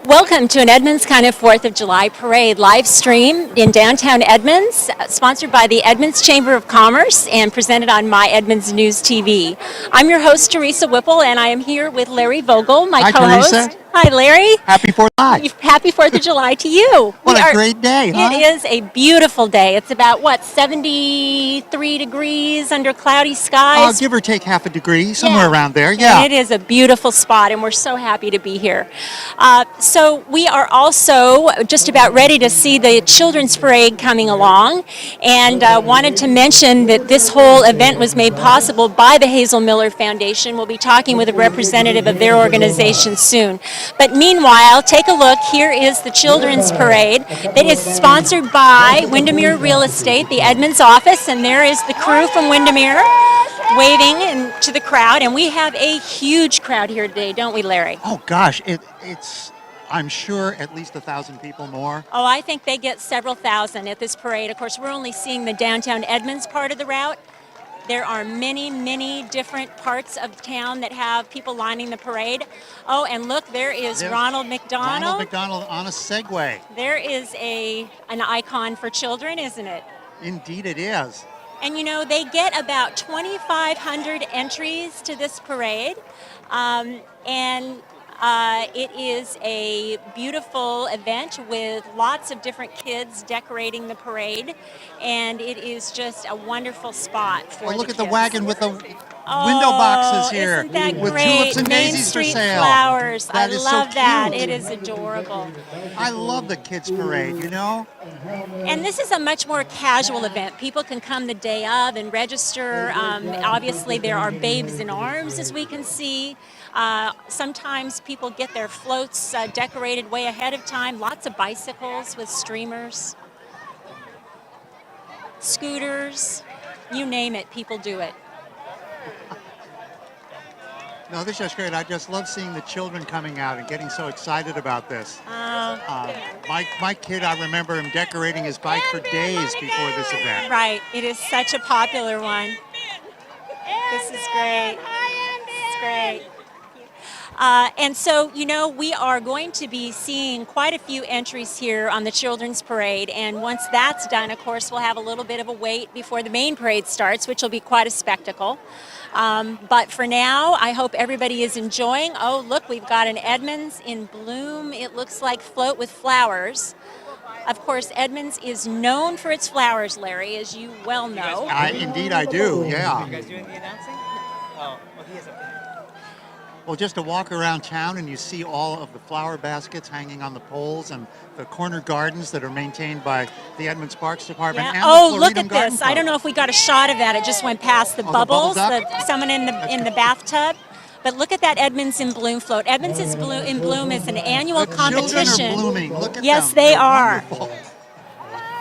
Welcome to an Edmonds kind of 4th of July parade live stream in downtown Edmonds, sponsored by the Edmonds Chamber of Commerce and presented on My Edmonds News TV. I'm your host, Teresa Whipple, and I am here with Larry Vogel, my Hi, co-host. Teresa. Hi, Larry. Happy 4th of July. Happy 4th of July to you. What a great day, huh? It is a beautiful day. It's about, 73 degrees under cloudy skies? Give or take half a degree, somewhere around there, yeah. And it is a beautiful spot, and we're so happy to be here. So we are also just about ready to see the Children's Parade coming along, and wanted to mention that this whole event was made possible by the Hazel Miller Foundation. We'll be talking with a representative of their organization soon. But meanwhile, take a look. Here is the Children's Parade. It is sponsored by Windermere Real Estate, the Edmonds office, and there is the crew from Windermere waving to the crowd, and we have a huge crowd here today, don't we, Larry? Oh gosh, it's I'm sure at least 1,000 people more. Oh, I think they get several thousand at this parade. Of course, we're only seeing the downtown Edmonds part of the route. There are many, many different parts of town that have people lining the parade. Oh, and look, there's Ronald McDonald. Ronald McDonald on a Segway. There is an icon for children, isn't it? Indeed it is. And you know, they get about 2,500 entries to this parade. It is a beautiful event with lots of different kids decorating the parade, and it is just a wonderful spot for look at the the wagon with the window boxes here. Isn't that with great? tulips and Main daisies Street for sale. flowers. I That is love so that. cute. It is adorable. I love the kids parade, you know? And this is a much more casual event. People can come the day of and register. Obviously, there are babes in arms, as we can see. Sometimes people get their floats decorated way ahead of time. Lots of bicycles with streamers, scooters, you name it, people do it. No, this is just great. I just love seeing the children coming out and getting so excited about this. My kid, I remember him decorating his bike for days before this event. Right. It is such a popular one. This is great. It's great. And so, you know, we are going to be seeing quite a few entries here on the Children's Parade, and once that's done, of course, we'll have a little bit of a wait before the main parade starts, which will be quite a spectacle. But for now, I hope everybody is enjoying. Oh, look, we've got an Edmonds in bloom. It looks like float with flowers. Of course, Edmonds is known for its flowers, Larry, as you well know. Indeed I do, yeah. Are you guys doing the announcing? Oh, he is up there. Well, just to walk around town and you see all of the flower baskets hanging on the poles and the corner gardens that are maintained by the Edmonds Parks Department. Yeah. And Oh, the look Floridum at Garden this. Club. I don't know if we got a shot of that. It just went past the bubbles, someone in the bathtub. But look at that Edmonds in Bloom float. Edmonds in Bloom is an annual competition. Children are blooming. Look at yes, them. they They're are. wonderful.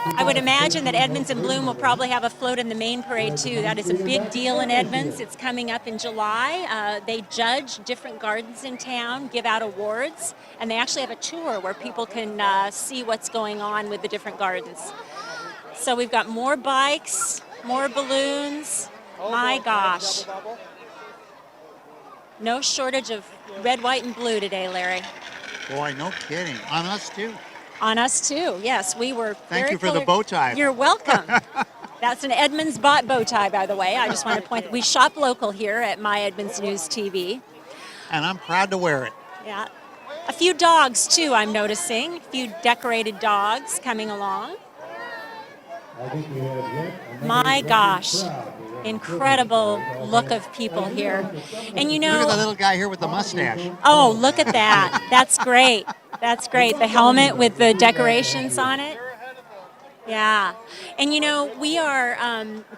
I would imagine that Edmonds in Bloom will probably have a float in the main parade too. That is a big deal in Edmonds. It's coming up in July. They judge different gardens in town, give out awards, and they actually have a tour where people can see what's going on with the different gardens. So we've got more bikes, more balloons. My gosh. No shortage of red, white, and blue today, Larry. Boy, no kidding. On us, too. On us, too. Yes, we were Thank very you for the bow tie. You're welcome. That's an Edmonds bought bow tie, by the way. I just want to point we shop local here at My Edmonds News TV. And I'm proud to wear it. Yeah. A few dogs, too, I'm noticing. A few decorated dogs coming along. My gosh. Incredible look of people here. And you know... Look at the little guy here with the mustache. Oh, look at that. That's great. That's great. The helmet with the decorations on it. Yeah. And you know, we are,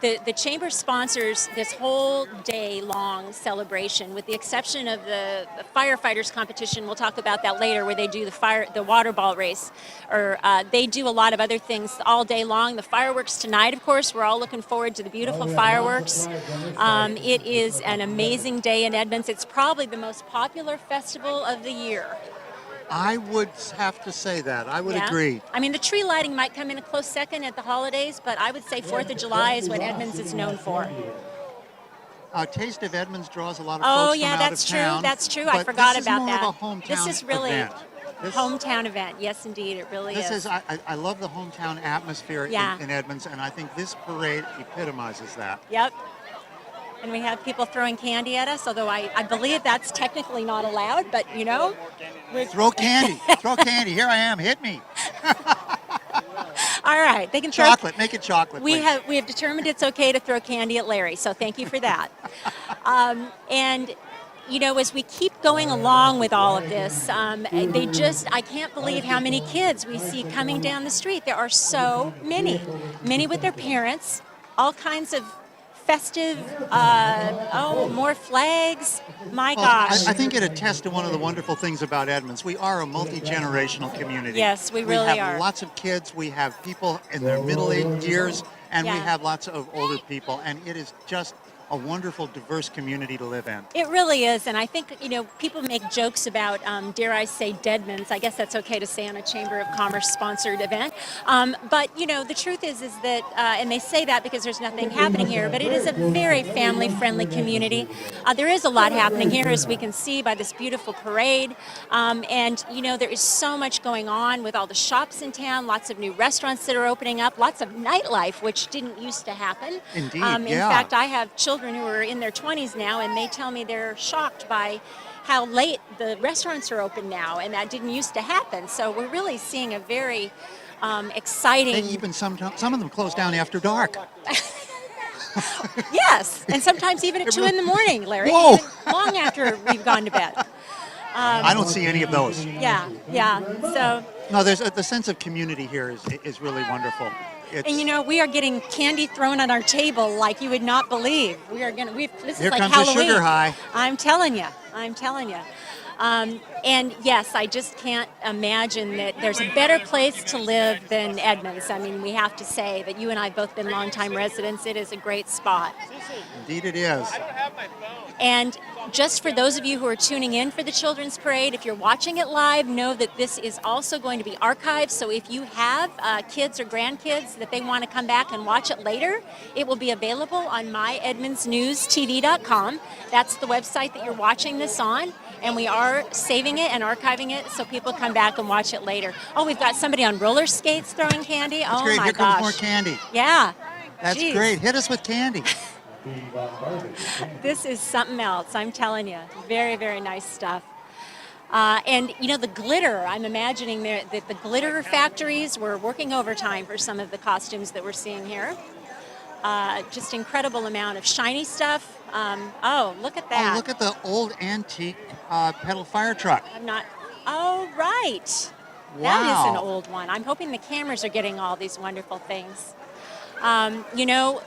the Chamber sponsors this whole day long celebration with the exception of the firefighters competition. We'll talk about that later where they do the water ball race. Or they do a lot of other things all day long. The fireworks tonight, of course, we're all looking forward to the beautiful fireworks. It is an amazing day in Edmonds. It's probably the most popular festival of the year. I would have to say that. I would agree. I mean, the tree lighting might come in a close second at the holidays, but I would say 4th of July is what Edmonds is known for. Taste of Edmonds draws a lot of Oh, folks yeah, from out that's of true. town. That's true. But I forgot this is about more that. Of a hometown This is really, event. Hometown event. Yes, indeed, it really This is. I love the hometown atmosphere Yeah. in Edmonds, and I think this parade epitomizes that. Yep. And we have people throwing candy at us, although I believe that's technically not allowed, but you know. Throw candy, throw candy. Here I am, hit me. All right, they can throw Chocolate, make it chocolate, We please. have determined it's okay to throw candy at Larry, so thank you for that. And you know, as we keep going along with all of this, I can't believe how many kids we see coming down the street. There are so many with their parents, all kinds of festive, more flags. My Well, gosh. I think it attests to one of the wonderful things about Edmonds. We are a multi-generational community. Yes, we really We have are. lots of kids, we have people in their middle-aged years, and we Yeah. have lots of older people, and it is just a wonderful, diverse community to live in. It really is, and I think, you know, people make jokes about, dare I say, Deadmans. I guess that's okay to say on a Chamber of Commerce sponsored event. But, you know, the truth is that, and they say that because there's nothing happening here, but it is a very family-friendly community. There is a lot happening here, as we can see by this beautiful parade. And, you know, there is so much going on with all the shops in town, lots of new restaurants that are opening up, lots of nightlife, which didn't used to happen. Indeed, In yeah. fact, I have children who are in their 20s now, and they tell me they're shocked by how late the restaurants are open now, and that didn't used to happen. So we're really seeing a very exciting. And even some of them close down after dark. Yes, and sometimes even at 2 in the morning, Larry. Whoa. Even long after we've gone to bed. I don't see any of those. Yeah. So, No, there's the sense of community here is really wonderful. It's, and you know, we are getting candy thrown on our table like you would not believe. This here is like comes Halloween. the sugar high. I'm telling you. And yes, I just can't imagine that there's a better place to live than Edmonds. I mean, we have to say that you and I have both been longtime residents. It is a great spot. Indeed it is. And just for those of you who are tuning in for the Children's Parade, if you're watching it live, know that this is also going to be archived. So if you have kids or grandkids that they want to come back and watch it later, it will be available on myedmondsnewstv.com. That's the website that you're watching this on. And we are saving it and archiving it so people come back and watch it later. Oh, we've got somebody on roller skates throwing candy. That's Oh great. my Here gosh. comes more candy. Yeah. That's Jeez. great. Hit us with candy. This is something else, I'm telling you. Very, very nice stuff. And, you know, the glitter, I'm imagining that the glitter factories were working overtime for some of the costumes that we're seeing here. Just incredible amount of shiny stuff. Oh, look at that. Oh, look at the old antique pedal fire truck. Oh, right. That is an Wow. old one. I'm hoping the cameras are getting all these wonderful things. You know,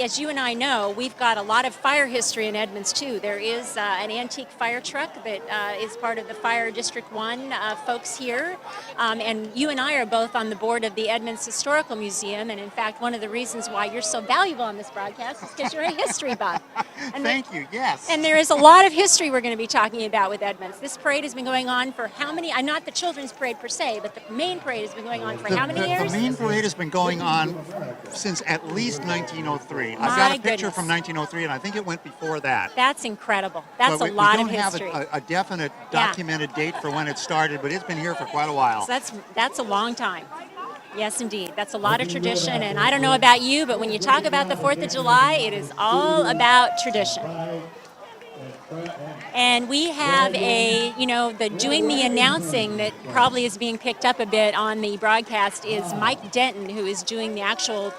as you and I know, we've got a lot of fire history in Edmonds, too. There is an antique fire truck that is part of the Fire District 1 folks here. And you and I are both on the board of the Edmonds Historical Museum. And in fact, one of the reasons why you're so valuable on this broadcast is because you're a history buff. And Thank you. Yes. And there is a lot of history we're going to be talking about with Edmonds. This parade has been going on for how many? Not the children's parade per se, but the main parade has been going on for how many years? The main parade has been going on since at least 1903. I've My got a picture goodness. from 1903, and I think it went before that. That's incredible. That's But a lot of we history. don't have a definite Yeah. documented date for when it started, but it's been here for quite a while. So that's a long time. Yes, indeed. That's a lot of tradition. And I don't know about you, but when you talk about the 4th of July, it is all about tradition. And we have doing the announcing that probably is being picked up a bit on the broadcast is Mike Denton, who is doing the actual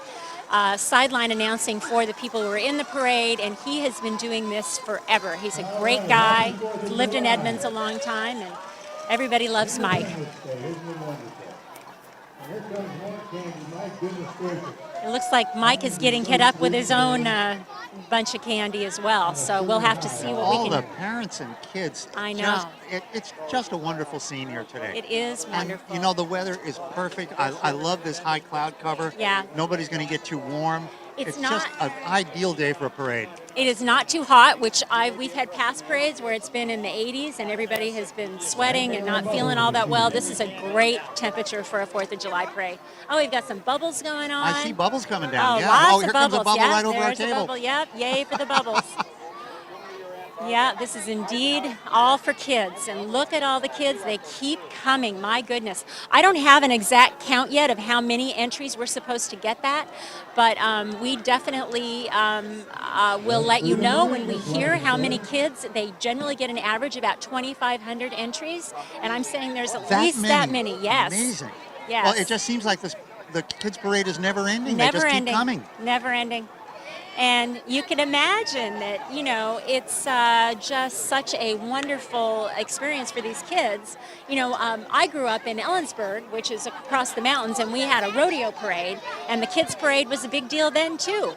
sideline announcing for the people who are in the parade, and he has been doing this forever. He's a great guy, lived in Edmonds a long time, and everybody loves Mike. It looks like Mike is getting hit up with his own bunch of candy as well, so we'll have to see what All we the can. parents and kids. I know. It's just a wonderful scene here today. It is wonderful. And, you know, the weather is perfect. I love this high cloud cover. Yeah. Nobody's going to get too warm. It's just not- an ideal day for a parade. It is not too hot, which we've had past parades where it's been in the 80s and everybody has been sweating and not feeling all that well. This is a great temperature for a 4th of July parade. Oh, we've got some bubbles going on. I see bubbles coming down. Oh, yeah. lots Oh, of here bubbles. comes a bubble Yep, right over our there's a table. bubble. Yep, yay for the bubbles. Yeah, this is indeed all for kids. And look at all the kids. They keep coming. My goodness. I don't have an exact count yet of how many entries we're supposed to get that, but we definitely will let you know when we hear how many kids. They generally get an average about 2,500 entries, and I'm saying there's at That least many. that many. Yes. Amazing. Well, it Yes. just seems like the kids parade is never ending. They Never just keep ending. coming. Never ending. And you can imagine that, it's just such a wonderful experience for these kids. I grew up in Ellensburg, which is across the mountains, and we had a rodeo parade, and the kids' parade was a big deal then, too.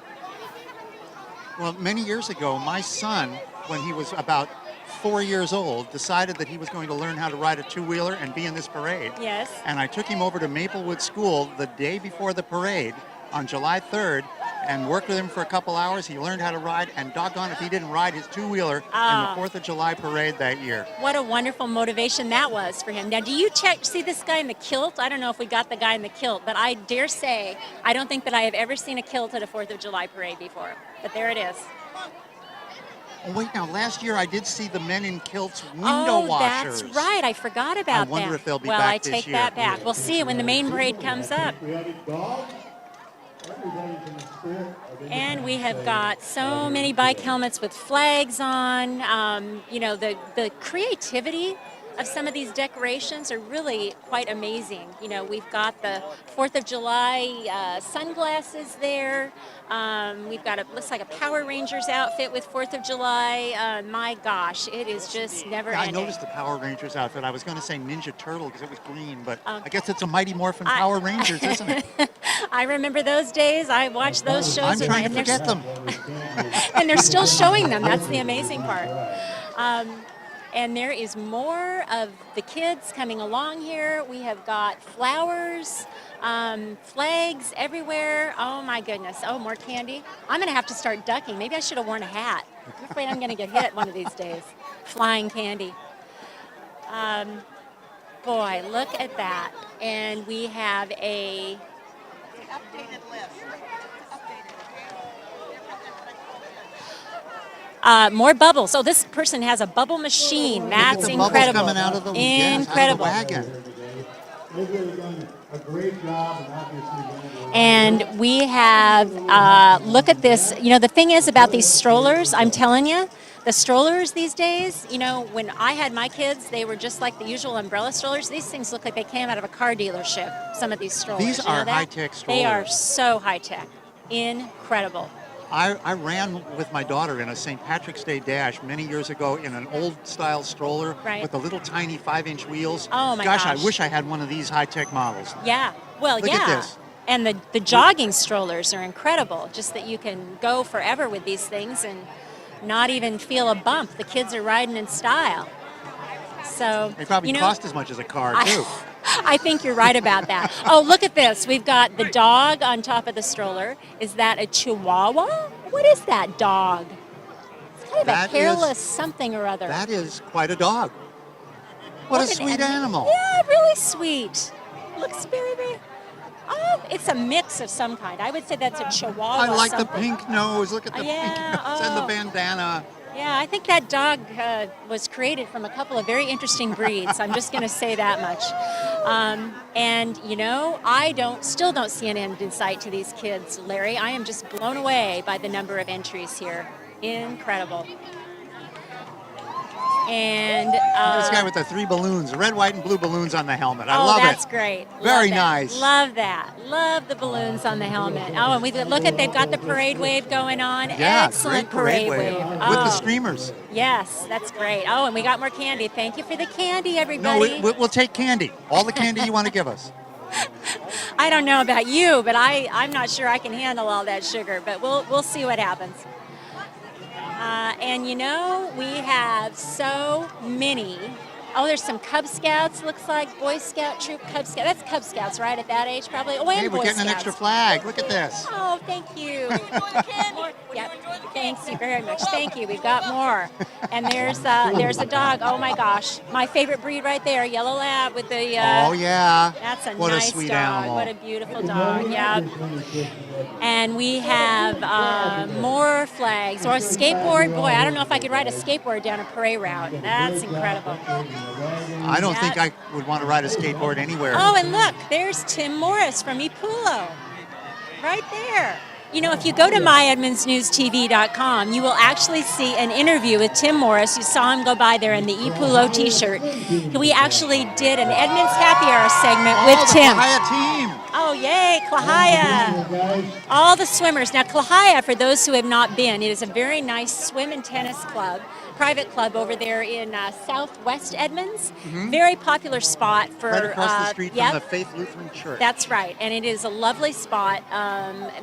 Well, many years ago, my son, when he was about 4 years old, decided that he was going to learn how to ride a two-wheeler and be in this parade. Yes. And I took him over to Maplewood School the day before the parade on July 3rd and worked with him for a couple hours. He learned how to ride, and doggone if he didn't ride his two-wheeler in the 4th of July parade that year. What a wonderful motivation that was for him. Now, do you see this guy in the kilt? I don't know if we got the guy in the kilt, but I dare say I don't think that I have ever seen a kilt at a 4th of July parade before. But there it is. Oh, wait, now, last year I did see the men in kilts window washers. That's right. I forgot about that. I wonder if they'll be well, back I this take year. that back. We'll see when the main parade comes up. And we have got so many bike helmets with flags on. The creativity of some of these decorations are really quite amazing. We've got the 4th of July sunglasses there. We've got looks like a Power Rangers outfit with 4th of July. My gosh, it is just never ending. I noticed the Power Rangers outfit. I was going to say Ninja Turtle because it was green, but I guess it's a Mighty Morphin Power Rangers, isn't it? I remember those days. I watched those shows. I'm trying to forget them. And they're still showing them. That's the amazing part. And there is more of the kids coming along here. We have got flowers, flags everywhere. Oh my goodness. Oh, more candy. I'm going to have to start ducking. Maybe I should have worn a hat. I'm afraid I'm going to get hit one of these days. Flying candy. Boy, look at that. And we have a updated list. more bubbles. Oh, this person has a bubble machine. That's Look at the incredible. Bubbles coming out of the, Incredible. Yes, out of the wagon. A great job, and obviously. And we have, look at this. The thing is about these strollers, I'm telling you, the strollers these days, when I had my kids, they were just like the usual umbrella strollers. These things look like they came out of a car dealership, some of these strollers. These are high-tech strollers. They are so high-tech. Incredible. I ran with my daughter in a St. Patrick's Day Dash many years ago in an old-style stroller with the little tiny 5-inch wheels. Oh, my gosh. gosh. I wish I had one of these high-tech models. Yeah. Well, Look at this. And the jogging strollers are incredible, just that you can go forever with these things and not even feel a bump. The kids are riding in style. So, They probably cost as much as a car, too. I think you're right about that. Oh, look at this. We've got the dog on top of the stroller. Is that a Chihuahua? What is that dog? It's kind of a hairless something or other. That is quite a dog. What a sweet animal. Yeah, really sweet. Looks very, very... Oh, it's a mix of some kind. I would say that's a Chihuahua. I like something. the pink nose. Look at the pink nose and the bandana. Yeah, I think that dog was created from a couple of very interesting breeds. I'm just going to say that much. And I still don't see an end in sight to these kids, Larry. I am just blown away by the number of entries here. Incredible. And this guy with the 3 balloons, red, white, and blue balloons on the helmet. I love it. Oh, that's great. Very nice. Love that. Love the balloons on the helmet. Oh, and they've got the parade wave going on. Yeah, excellent great parade wave. Oh. With the streamers. Yes, that's great. Oh, and we got more candy. Thank you for the candy, everybody. No, we'll take candy. All the candy you want to give us. I don't know about you, but I'm not sure I can handle all that sugar, but we'll see what happens. And we have so many Oh, there's some Cub Scouts, looks like. Boy Scout troop, Cub Scout. That's Cub Scouts, right, at that age, probably? Oh, and Hey, Boy we're getting Scouts. an extra flag. Look at this. Oh, thank you. More, yep. Thanks you very much. Thank you. We've got more. And there's a dog. Oh my gosh, my favorite breed right there, yellow lab with the. Oh yeah. That's a What nice a sweet dog. animal. What a beautiful dog. Yeah. And we have more flags or a skateboard. Boy, I don't know if I could ride a skateboard down a parade route. That's incredible. I don't think I would want to ride a skateboard anywhere. Oh, and look, there's Tim Morris from Ipulo. Right there. You know, if you go to myedmondsnewstv.com, you will actually see an interview with Tim Morris. You saw him go by there in the Ipulo t-shirt. We actually did an Edmonds Happy Hour segment with the Tim. Klahia team. Oh, yay, Klahia. All the swimmers. Now, Klahia, for those who have not been, it is a very nice swim and tennis club, private club over there in southwest Edmonds. Very popular spot for... Right across the street yep. from the Faith Lutheran Church. That's right, and it is a lovely spot,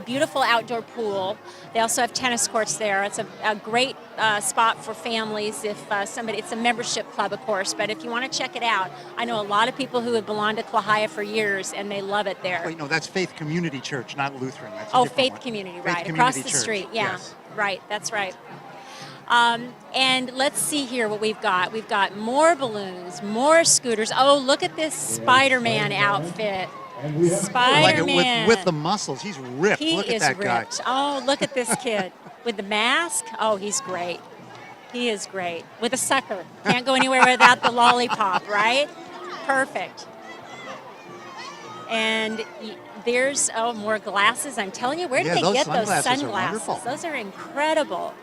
beautiful outdoor pool. They also have tennis courts there. It's a great spot for families if somebody, it's a membership club, of course, but if you want to check it out, I know a lot of people who have belonged to Klahia for years, and they love it there. Wait, no, that's Faith Community Church, not Lutheran. That's a Oh, different Faith one. Community, Faith right, Community across the Church, street, yeah, yes. right, that's right. And let's see here what we've got. We've got more balloons, more scooters. Oh, look at this Spider-Man outfit. Spider-Man. Like with the muscles. He's ripped. He Look at is that guy. ripped. Oh, look at this kid. With the mask. Oh, he's great. He is great. With a sucker. Can't go anywhere without the lollipop, right? Perfect. And there's, more glasses. I'm telling you, where did they get those sunglasses? Are wonderful. Those are incredible.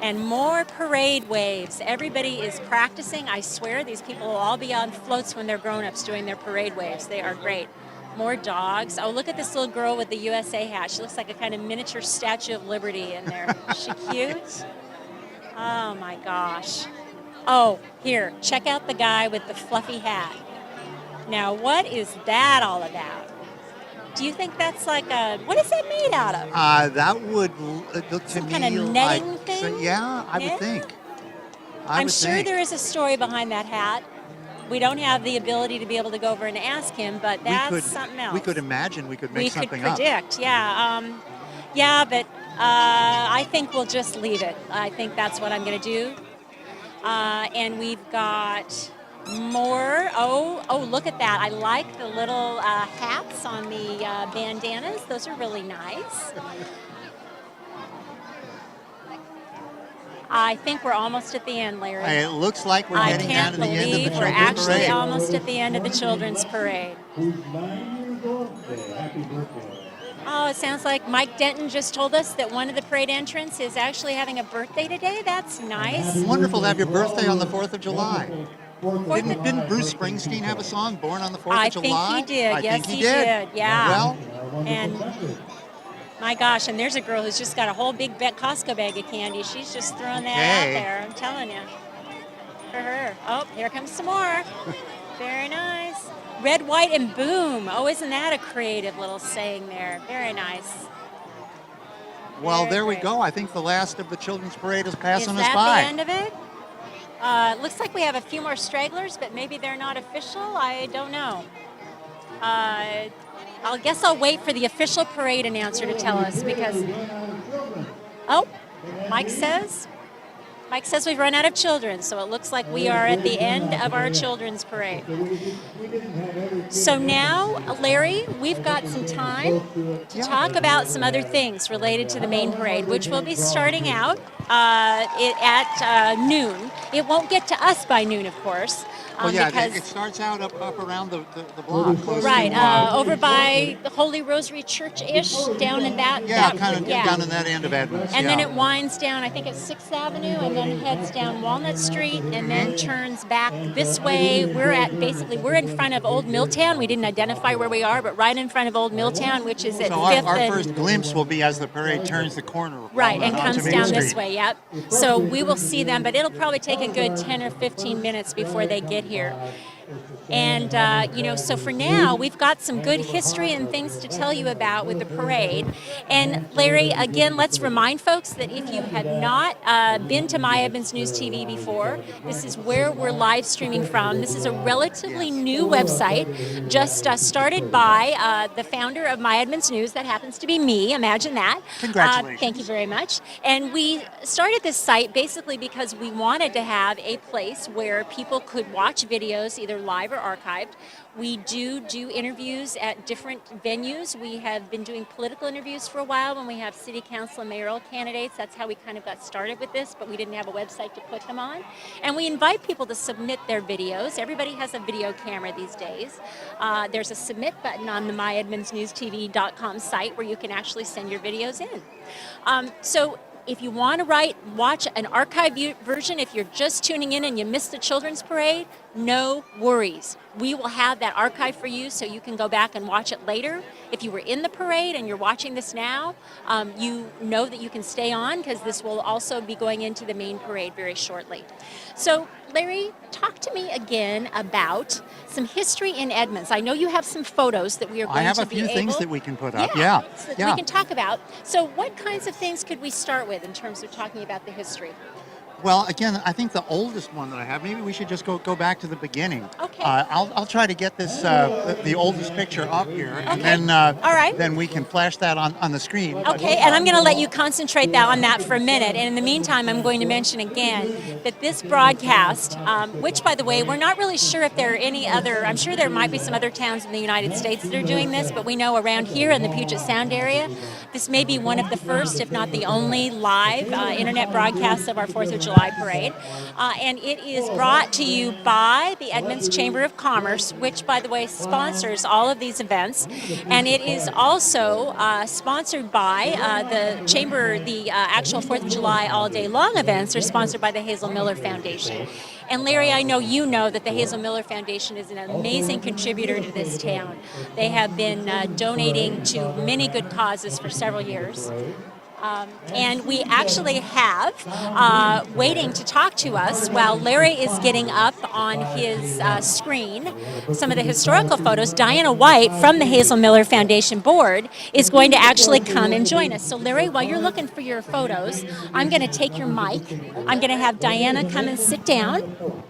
And more parade waves. Everybody is practicing. I swear these people will all be on floats when they're grown-ups doing their parade waves. They are great. More dogs. Oh, look at this little girl with the USA hat. She looks like a kind of miniature Statue of Liberty in there. Is she cute? Oh, my gosh. Oh, here, check out the guy with the fluffy hat. Now, what is that all about? Do you think that's like a, what is that made out of? That would look to Some me kind of like, netting thing? yeah, I would think. I'm sure there is a story behind that hat. We don't have the ability to be able to go over and ask him, but that's something else. We could imagine, we could make something up. We could predict, yeah. But I think we'll just leave it. I think that's what I'm going to do. And we've got more. Oh, look at that. I like the little hats on the bandanas. Those are really nice. I think we're almost at the end, Larry. It looks like we're getting down to the end of the I can't believe we're children's actually parade. almost at the end of the children's parade. Who's 9 years old today. Happy birthday. Oh, it sounds like Mike Denton just told us that one of the parade entrants is actually having a birthday today. That's nice. It's wonderful to have your birthday on the 4th of July. Didn't Didn't Bruce Springsteen have a song, Born on the 4th of July? I think he did. I Yes, think he did. Yeah. Well, And my gosh, and there's a girl who's just got a whole big Costco bag of candy. She's just throwing that out Okay. there. I'm telling you. For her. Oh, here comes some more. Very nice. Red, white, and boom. Oh, isn't that a creative little saying there? Very nice. well, Very there we great. go. I think the last of the children's parade is passing Is us that by. the end of it? Looks like we have a few more stragglers, but maybe they're not official. I don't know. I guess I'll wait for the official parade announcer to tell us because. Oh, Mike says we've run out of children, so it looks like we are at the end of our children's parade. So now, Larry, we've got some time to talk about some other things related to the main parade, which will be starting out at noon. It won't get to us by noon, of course. Well, yeah, because it starts out up around the block. close right, to, over by the Holy Rosary Church-ish, down in that. yeah, that, kind of down in that end of Edmonds. And then yeah. it winds down, I think it's 6th Avenue, and then heads down Walnut Street, and then turns back this way. We're in front of Old Milltown. We didn't identify where we are, but right in front of Old Milltown, which is at So 5th our and... first glimpse will be as the parade turns the corner. Right, and onto comes Main down Street. this way, yep. So we will see them, but it'll probably take a good 10 or 15 minutes before they get here. And, so for now, we've got some good history and things to tell you about with the parade. And Larry, again, let's remind folks that if you have not been to My Edmonds News TV before, this is where we're live streaming from. This is a relatively new website, just started by the founder of My Edmonds News. That happens to be me. Imagine that. Congratulations. Thank you very much. And we started this site basically because we wanted to have a place where people could watch videos, either live or archived. We do interviews at different venues. We have been doing political interviews for a while when we have city council and mayoral candidates. That's how we kind of got started with this, but we didn't have a website to put them on. And we invite people to submit their videos. Everybody has a video camera these days. There's a submit button on the myedmondsnewstv.com site where you can actually send your videos in. So if you want to watch an archived version, if you're just tuning in and you missed the children's parade, no worries. We will have that archive for you so you can go back and watch it later. If you were in the parade and you're watching this now, you know that you can stay on because this will also be going into the main parade very shortly. So, Larry, talk to me again about some history in Edmonds. I know you have some photos that we are going to be able... I have a few things that we can put up, so yeah. that we can talk about. So what kinds of things could we start with in terms of talking about the history? Well, again, I think the oldest one that I have, maybe we should just go back to the beginning. Okay. I'll try to get this, the oldest picture up here, and Okay. then All right. then we can flash that on the screen. Okay, and I'm going to let you concentrate on that for a minute. And in the meantime, I'm going to mention again that this broadcast, which, by the way, we're not really sure if there are any other, I'm sure there might be some other towns in the United States that are doing this, but we know around here in the Puget Sound area, this may be one of the first, if not the only, live internet broadcasts of our 4th of July parade. And it is brought to you by the Edmonds Chamber of Commerce, which, by the way, sponsors all of these events. And it is also sponsored by the Chamber, the actual 4th of July all day long events are sponsored by the Hazel Miller Foundation. And Larry, I know you know that the Hazel Miller Foundation is an amazing contributor to this town. They have been donating to many good causes for several years. And we actually have, waiting to talk to us while Larry is getting up on his screen some of the historical photos, Diana White from the Hazel Miller Foundation Board is going to actually come and join us. So Larry, while you're looking for your photos, I'm going to take your mic. I'm going to have Diana come and sit down.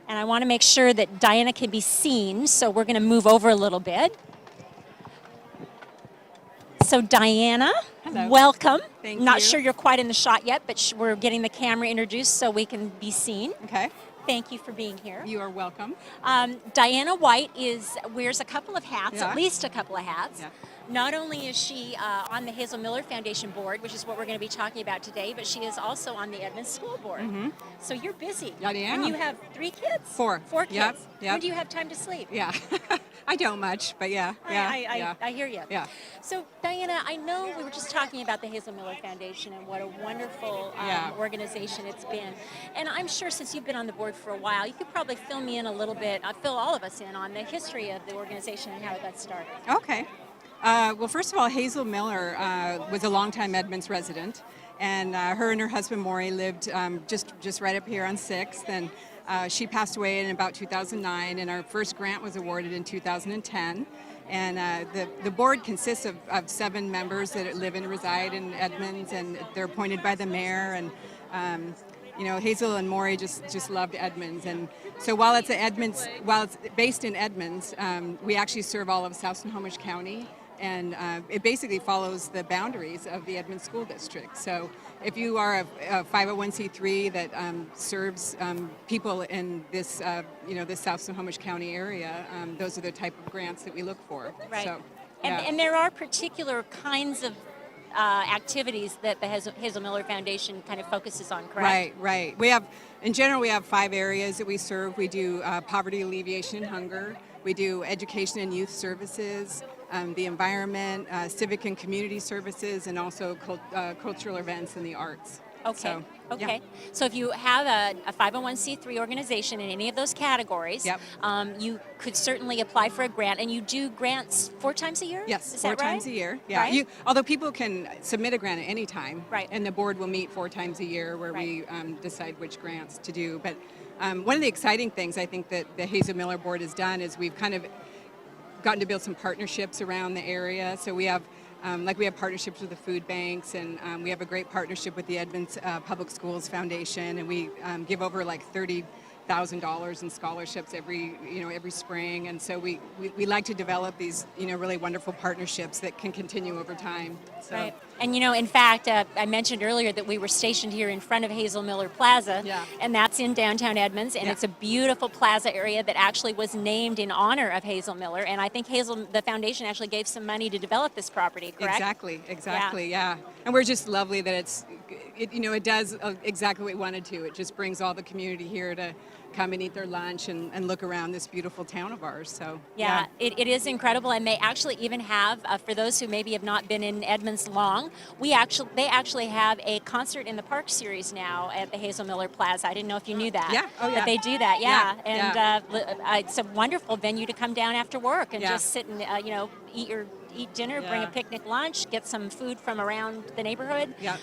And I want to make sure that Diana can be seen, so we're going to move over a little bit. So Diana, hello. Welcome. Thank Not you. sure you're quite in the shot yet, but we're getting the camera introduced so we can be seen. Okay. Thank you for being here. You are welcome. Diana White wears a couple of hats, Yeah. at least a couple of hats. Yeah. Not only is she on the Hazel Miller Foundation Board, which is what we're going to be talking about today, but she is also on the Edmonds School Board. Mm-hmm. So you're busy. I am. And you have 3 kids? Four. 4 kids. Yep, yep. When do you have time to sleep? Yeah. I don't much, but yeah. I hear you. Yeah. So, Diana, I know we were just talking about the Hazel Miller Foundation and what a wonderful organization it's been. And I'm sure since you've been on the board for a while, you could probably fill me in a little bit, fill all of us in on the history of the organization and how it got started. Okay. Well, first of all, Hazel Miller was a longtime Edmonds resident, and her and her husband Maury lived just right up here on 6th, and she passed away in about 2009, and our first grant was awarded in 2010. And the board consists of 7 members that live and reside in Edmonds, and they're appointed by the mayor. And Hazel and Maury just loved Edmonds, and so while it's based in Edmonds, we actually serve all of South Snohomish County. And it basically follows the boundaries of the Edmonds School District. So if you are a 501c3 that serves people in this, this South Snohomish County area, those are the type of grants that we look for. Right. So, and there are particular kinds of activities that the Hazel Miller Foundation kind of focuses on, correct? Right. In general, we have 5 areas that we serve. We do poverty alleviation and hunger. We do education and youth services, the environment, civic and community services, and also cultural events and the arts. Okay. So, yeah. Okay. So if you have a 501c3 organization in any of those categories, Yep. you could certainly apply for a grant. And you do grants 4 times a year? Yes, Is four that right? times a year. Yeah. Right? Although people can submit a grant at any time, Right. and the board will meet 4 times a year where Right. we decide which grants to do. But one of the exciting things I think that the Hazel Miller board has done is we've kind of gotten to build some partnerships around the area. So we have we have partnerships with the food banks, and we have a great partnership with the Edmonds Public Schools Foundation, and we give over like $30,000 in scholarships every spring. And so we like to develop these really wonderful partnerships that can continue over time. So, Right. And in fact, I mentioned earlier that we were stationed here in front of Hazel Miller Plaza, Yeah. and that's in downtown Edmonds, and Yeah. it's a beautiful plaza area that actually was named in honor of Hazel Miller. And I think the foundation actually gave some money to develop this property, correct? Exactly, yeah. And we're just lovely that it does exactly what we wanted to. It just brings all the community here to come and eat their lunch and look around this beautiful town of ours. So Yeah, it is incredible, and they actually even have, for those who maybe have not been in Edmonds long, they actually have a concert in the park series now at the Hazel Miller Plaza. I didn't know if you knew that. Yeah, oh yeah. But they do that, yeah. Yeah, And it's a wonderful venue to come down after work and Yeah. just sit and eat dinner, bring a Yeah. picnic lunch, get some food from around the neighborhood. Yeah.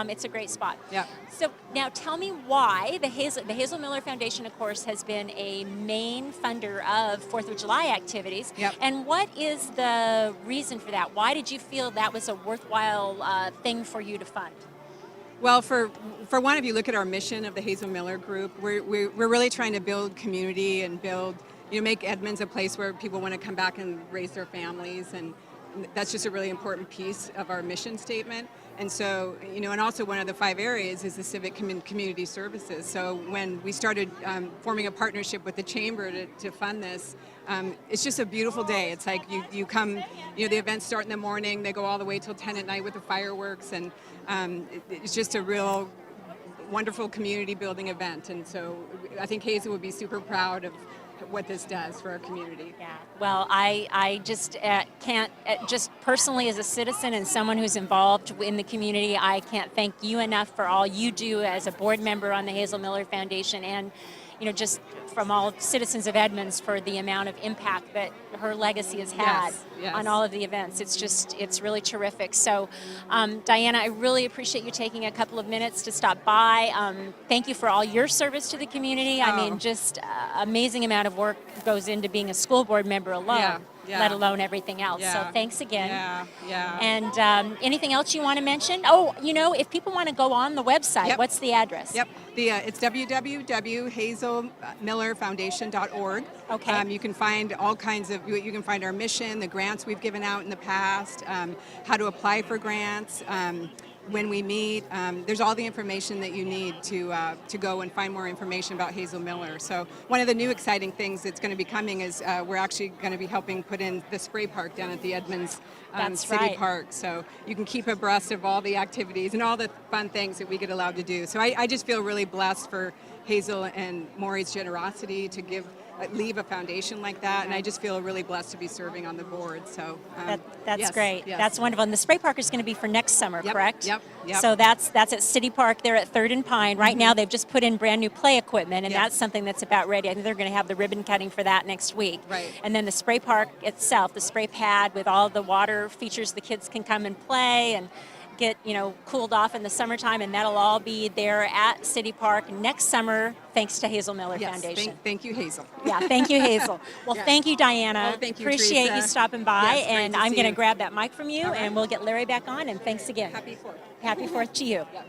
It's a great spot. Yeah. So now tell me why the Hazel Miller Foundation, of course, has been a main funder of 4th of July activities. Yep. And what is the reason for that? Why did you feel that was a worthwhile thing for you to fund? Well, for one, if you look at our mission of the Hazel Miller Group, we're really trying to build community and make Edmonds a place where people want to come back and raise their families, and that's just a really important piece of our mission statement. And so, and also one of the 5 areas is the civic community services. So when we started forming a partnership with the chamber to fund this, it's just a beautiful day. It's like you come, the events start in the morning, they go all the way till 10 at night with the fireworks, and it's just a real wonderful community building event. And so I think Hazel would be super proud of what this does for our community. Yeah. Well, I just can't, just personally as a citizen and someone who's involved in the community, I can't thank you enough for all you do as a board member on the Hazel Miller Foundation, and just from all citizens of Edmonds for the amount of impact that her legacy has had Yes. on all of the events. It's really terrific. So, Diana, I really appreciate you taking a couple of minutes to stop by. Thank you for all your service to the community. I mean, just amazing amount of work goes into being a school board member alone, Yeah. let alone everything else. Yeah. So thanks again. Yeah. And anything else you want to mention? Oh, if people want to go on the website, Yep. what's the address? Yep. It's www.hazelmillerfoundation.org. Okay. You can find all kinds of, you can find our mission, the grants we've given out in the past, how to apply for grants, when we meet. There's all the information that you need to go and find more information about Hazel Miller. So one of the new exciting things that's going to be coming is we're actually going to be helping put in the spray park down at the Edmonds That's City right. Park. So you can keep abreast of all the activities and all the fun things that we get allowed to do. So I just feel really blessed for Hazel and Maury's generosity to leave a foundation like that, and I just feel really blessed to be serving on the board. So That's yes, great. yes. That's wonderful. And the spray park is going to be for next summer, Yep, correct? yep. So that's at City Park there at 3rd and Pine. Right now they've just put in brand new play equipment, and Yes. that's something that's about ready. I think they're going to have the ribbon cutting for that next week. Right. And then the spray park itself, the spray pad with all the water features, the kids can come and play and get cooled off in the summertime, and that'll all be there at City Park next summer, thanks to Hazel Miller Yes, Foundation. thank you, Hazel. Yeah, thank you, Hazel. Well, Yes. thank you, Diana. Oh, thank you, Appreciate Teresa. you stopping by, Yes, great and to I'm see going to you. grab that mic from you, All right. and we'll get Larry back on, and thanks again. Happy 4th. Happy 4th to you. Yep.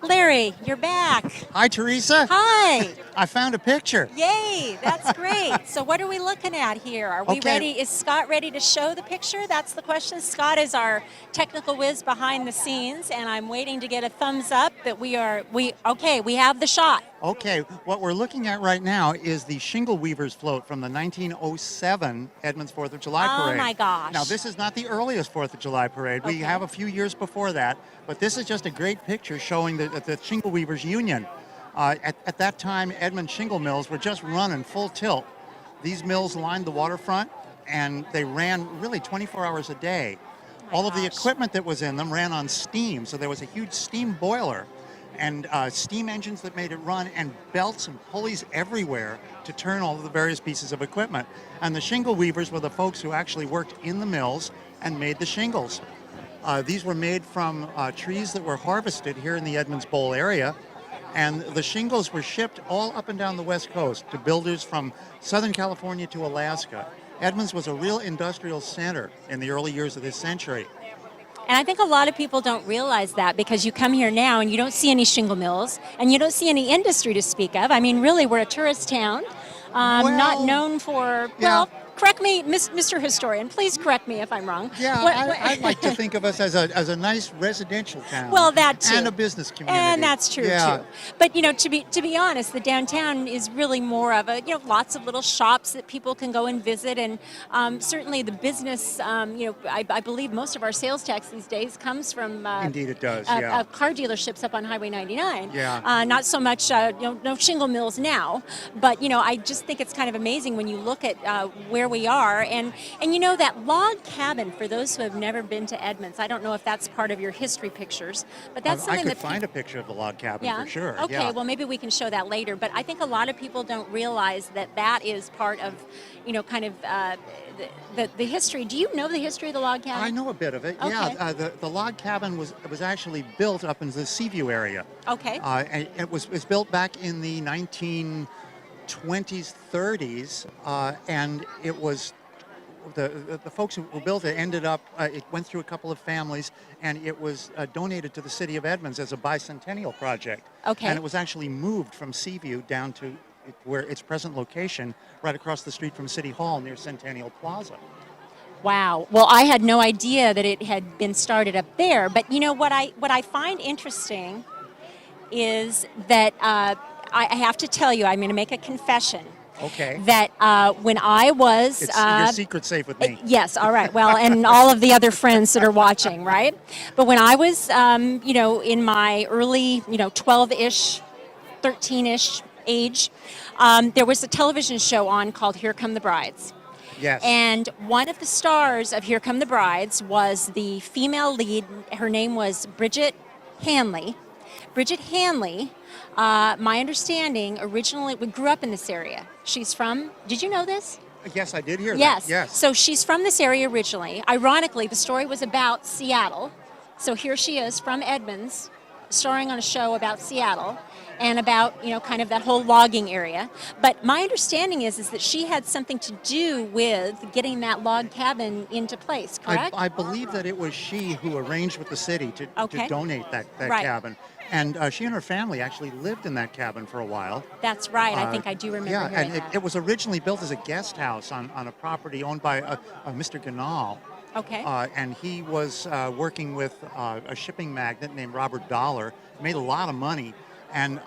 Larry, you're back. Hi, Teresa. Hi. I found a picture. Yay, that's great. So what are we looking at here? Are we Okay. ready? Is Scott ready to show the picture? That's the question. Scott is our technical whiz behind the scenes, and I'm waiting to get a thumbs up that we have the shot. Okay, what we're looking at right now is the Shingle Weavers float from the 1907 Edmonds 4th of July Oh, parade. my gosh. Now, this is not the earliest 4th of July parade. We Okay. have a few years before that, but this is just a great picture showing the Shingle Weavers Union. At that time, Edmonds shingle mills were just running full tilt. These mills lined the waterfront, and they ran really 24 hours a day. All of the gosh. equipment that was in them ran on steam, so there was a huge steam boiler and steam engines that made it run, and belts and pulleys everywhere to turn all of the various pieces of equipment. And the shingle weavers were the folks who actually worked in the mills and made the shingles. These were made from trees that were harvested here in the Edmonds Bowl area, and the shingles were shipped all up and down the West Coast to builders from Southern California to Alaska. Edmonds was a real industrial center in the early years of this century. And I think a lot of people don't realize that, because you come here now and you don't see any shingle mills and you don't see any industry to speak of. I mean, really, we're a tourist town, not known for, yeah. well, correct me, Mr. Historian, please correct me if I'm wrong. Yeah, I'd like to think of us as a nice residential town. Well, that too. And a business community. And that's true Yeah. too. But to be honest, the downtown is really more of a lots of little shops that people can go and visit, and certainly the business. I believe most of our sales tax these days comes from Indeed, it does. Yeah. car dealerships up on Highway 99. Yeah. Not so much no shingle mills now, but I just think it's kind of amazing when you look at where we are, and that log cabin, for those who have never been to Edmonds. I don't know if that's part of your history pictures, but that's I something could that find a picture of the log cabin yeah. for sure. Okay, Yeah. well maybe we can show that later. But I think a lot of people don't realize that is part of, kind of the history. Do you know the history of the log cabin? I know a bit of it. Okay. Yeah, the log cabin was actually built up in the Seaview area. Okay. And it was built back in the 1920s, 30s, and it was the folks who built it ended up. It went through a couple of families, and it was donated to the city of Edmonds as a bicentennial project. Okay. And it was actually moved from Seaview down to where its present location, right across the street from City Hall near Centennial Plaza. Wow. Well, I had no idea that it had been started up there. But what I find interesting is that I have to tell you, I'm going to make a confession. Okay. That when I was... Your secret's safe with me. Yes, all right. Well, and all of the other friends that are watching, right? But when I was, in my early, 12-ish, 13-ish age, there was a television show on called Here Come the Brides. Yes. And one of the stars of Here Come the Brides was the female lead. Her name was Bridget Hanley. Bridget Hanley, my understanding, originally we grew up in this area. She's from, did you know this? Yes, I did hear Yes. that. Yes. So she's from this area originally. Ironically, the story was about Seattle. So here she is from Edmonds, starring on a show about Seattle and about, kind of that whole logging area. But my understanding is that she had something to do with getting that log cabin into place, correct? I believe that it was she who arranged with the city to donate that Right. cabin. And she and her family actually lived in that cabin for a while. That's right. I think I do remember Yeah, hearing and that. it was originally built as a guest house on a property owned by Mr. Ganal. Okay. And he was working with a shipping magnate named Robert Dollar, made a lot of money. And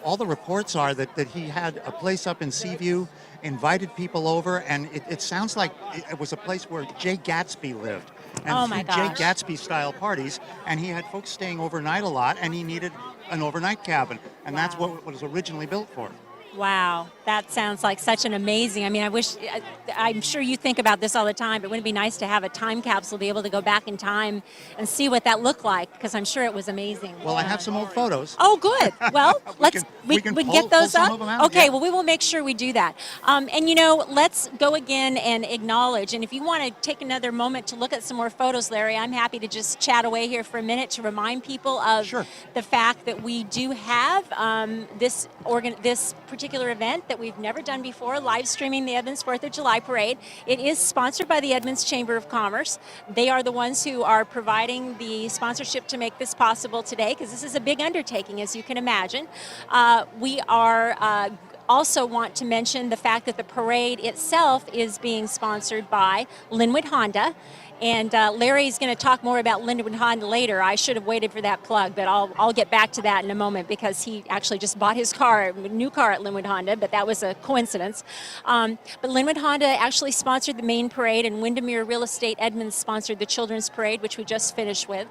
all the reports are that he had a place up in Seaview, invited people over, and it sounds like it was a place where Jay Gatsby lived. And Oh, my threw Jay gosh. Gatsby-style parties, and he had folks staying overnight a lot, and he needed an overnight cabin. And that's Wow. what it was originally built for. Wow, that sounds like such an amazing. I mean, I'm sure you think about this all the time, but wouldn't it be nice to have a time capsule, be able to go back in time and see what that looked like? Because I'm sure it was amazing. Well, I have some old photos. Oh, good. Well, we can can pull get those some up. of them out, Okay, yeah. well, we will make sure we do that. And let's go again and acknowledge. And if you want to take another moment to look at some more photos, Larry, I'm happy to just chat away here for a minute to remind people of Sure. the fact that we do have this particular event that we've never done before, live streaming the Edmonds 4th of July Parade. It is sponsored by the Edmonds Chamber of Commerce. They are the ones who are providing the sponsorship to make this possible today, because this is a big undertaking, as you can imagine. We are also want to mention the fact that the parade itself is being sponsored by Linwood Honda. And Larry's going to talk more about Linwood Honda later. I should have waited for that plug, but I'll get back to that in a moment, because he actually just bought his new car at Linwood Honda, but that was a coincidence. But Linwood Honda actually sponsored the main parade, and Windermere Real Estate Edmonds sponsored the children's parade, which we just finished with.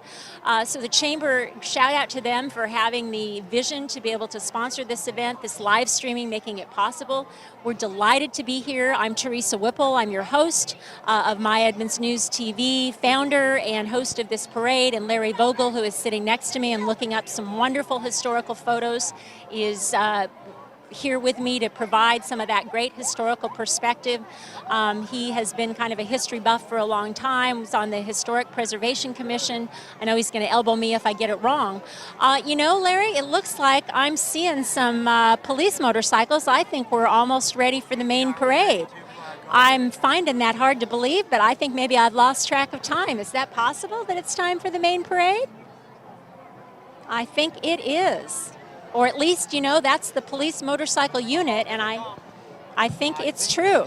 So the Chamber, shout out to them for having the vision to be able to sponsor this event, this live streaming, making it possible. We're delighted to be here. I'm Teresa Whipple. I'm your host of My Edmonds News TV. TV, founder and host of this parade, and Larry Vogel, who is sitting next to me and looking up some wonderful historical photos, is here with me to provide some of that great historical perspective. He has been kind of a history buff for a long time, was on the Historic Preservation Commission. I know he's going to elbow me if I get it wrong. You know, Larry, it looks like I'm seeing some police motorcycles. I think we're almost ready for the main parade. I'm finding that hard to believe, but I think maybe I've lost track of time. Is that possible that it's time for the main parade? I think it is. Or at least, you know, that's the police motorcycle unit, and I think it's true.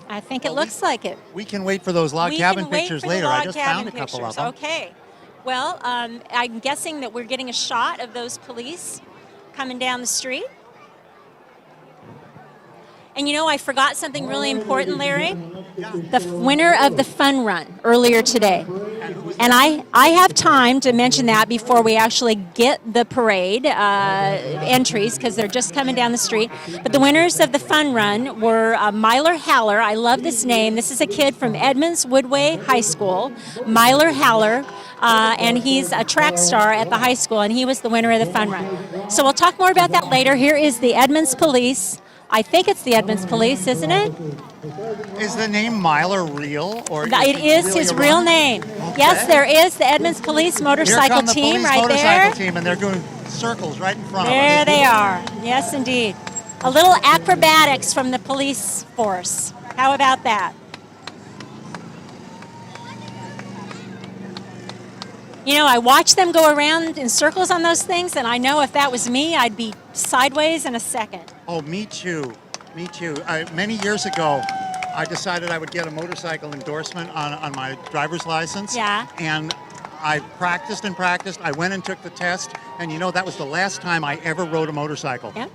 I think it looks like it. We can wait for those log cabin pictures later. I just found a couple of them. Okay. Well, I'm guessing that we're getting a shot of those police coming down the street. And you know, I forgot something really important, Larry. The winner of the fun run earlier today. And I have time to mention that before we actually get the parade entries, because they're just coming down the street. But the winners of the fun run were Myler Haller. I love this name. This is a kid from Edmonds Woodway High School, Myler Haller. And he's a track star at the high school, and he was the winner of the fun run. So we'll talk more about that later. Here is the Edmonds Police. I think it's the Edmonds Police, isn't it? Is the name Myler real? Or It is really his a real run? name. Okay. Yes, there is the Edmonds Police motorcycle Here come the team police right motorcycle there. team, and they're doing circles right in front of There us. they are. Yes, indeed. A little acrobatics from the police force. How about that? You know, I watch them go around in circles on those things, and I know if that was me, I'd be sideways in a second. Oh, me too. Me too. Many years ago, I decided I would get a motorcycle endorsement on my driver's license. Yeah. And I practiced and practiced. I went and took the test, and you know, that was the last time I ever rode a motorcycle. Yeah.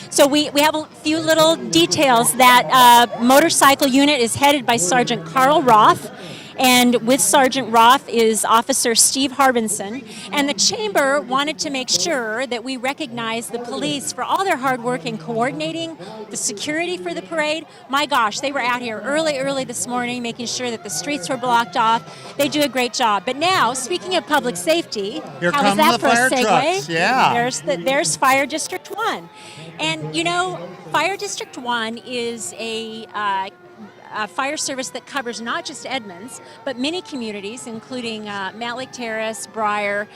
So we have a few little details. That motorcycle unit is headed by Sergeant Carl Roth. And with Sergeant Roth is Officer Steve Harbinson. And the Chamber wanted to make sure that we recognize the police for all their hard work in coordinating the security for the parade. My gosh, they were out here early this morning making sure that the streets were blocked off. They do a great job. But now, speaking of public safety, Here how was come that the for a fire segue? trucks, yeah. There's Fire District 1. And you know, Fire District 1 is a fire service that covers not just Edmonds, but many communities, including Mount Lake Terrace, Briar,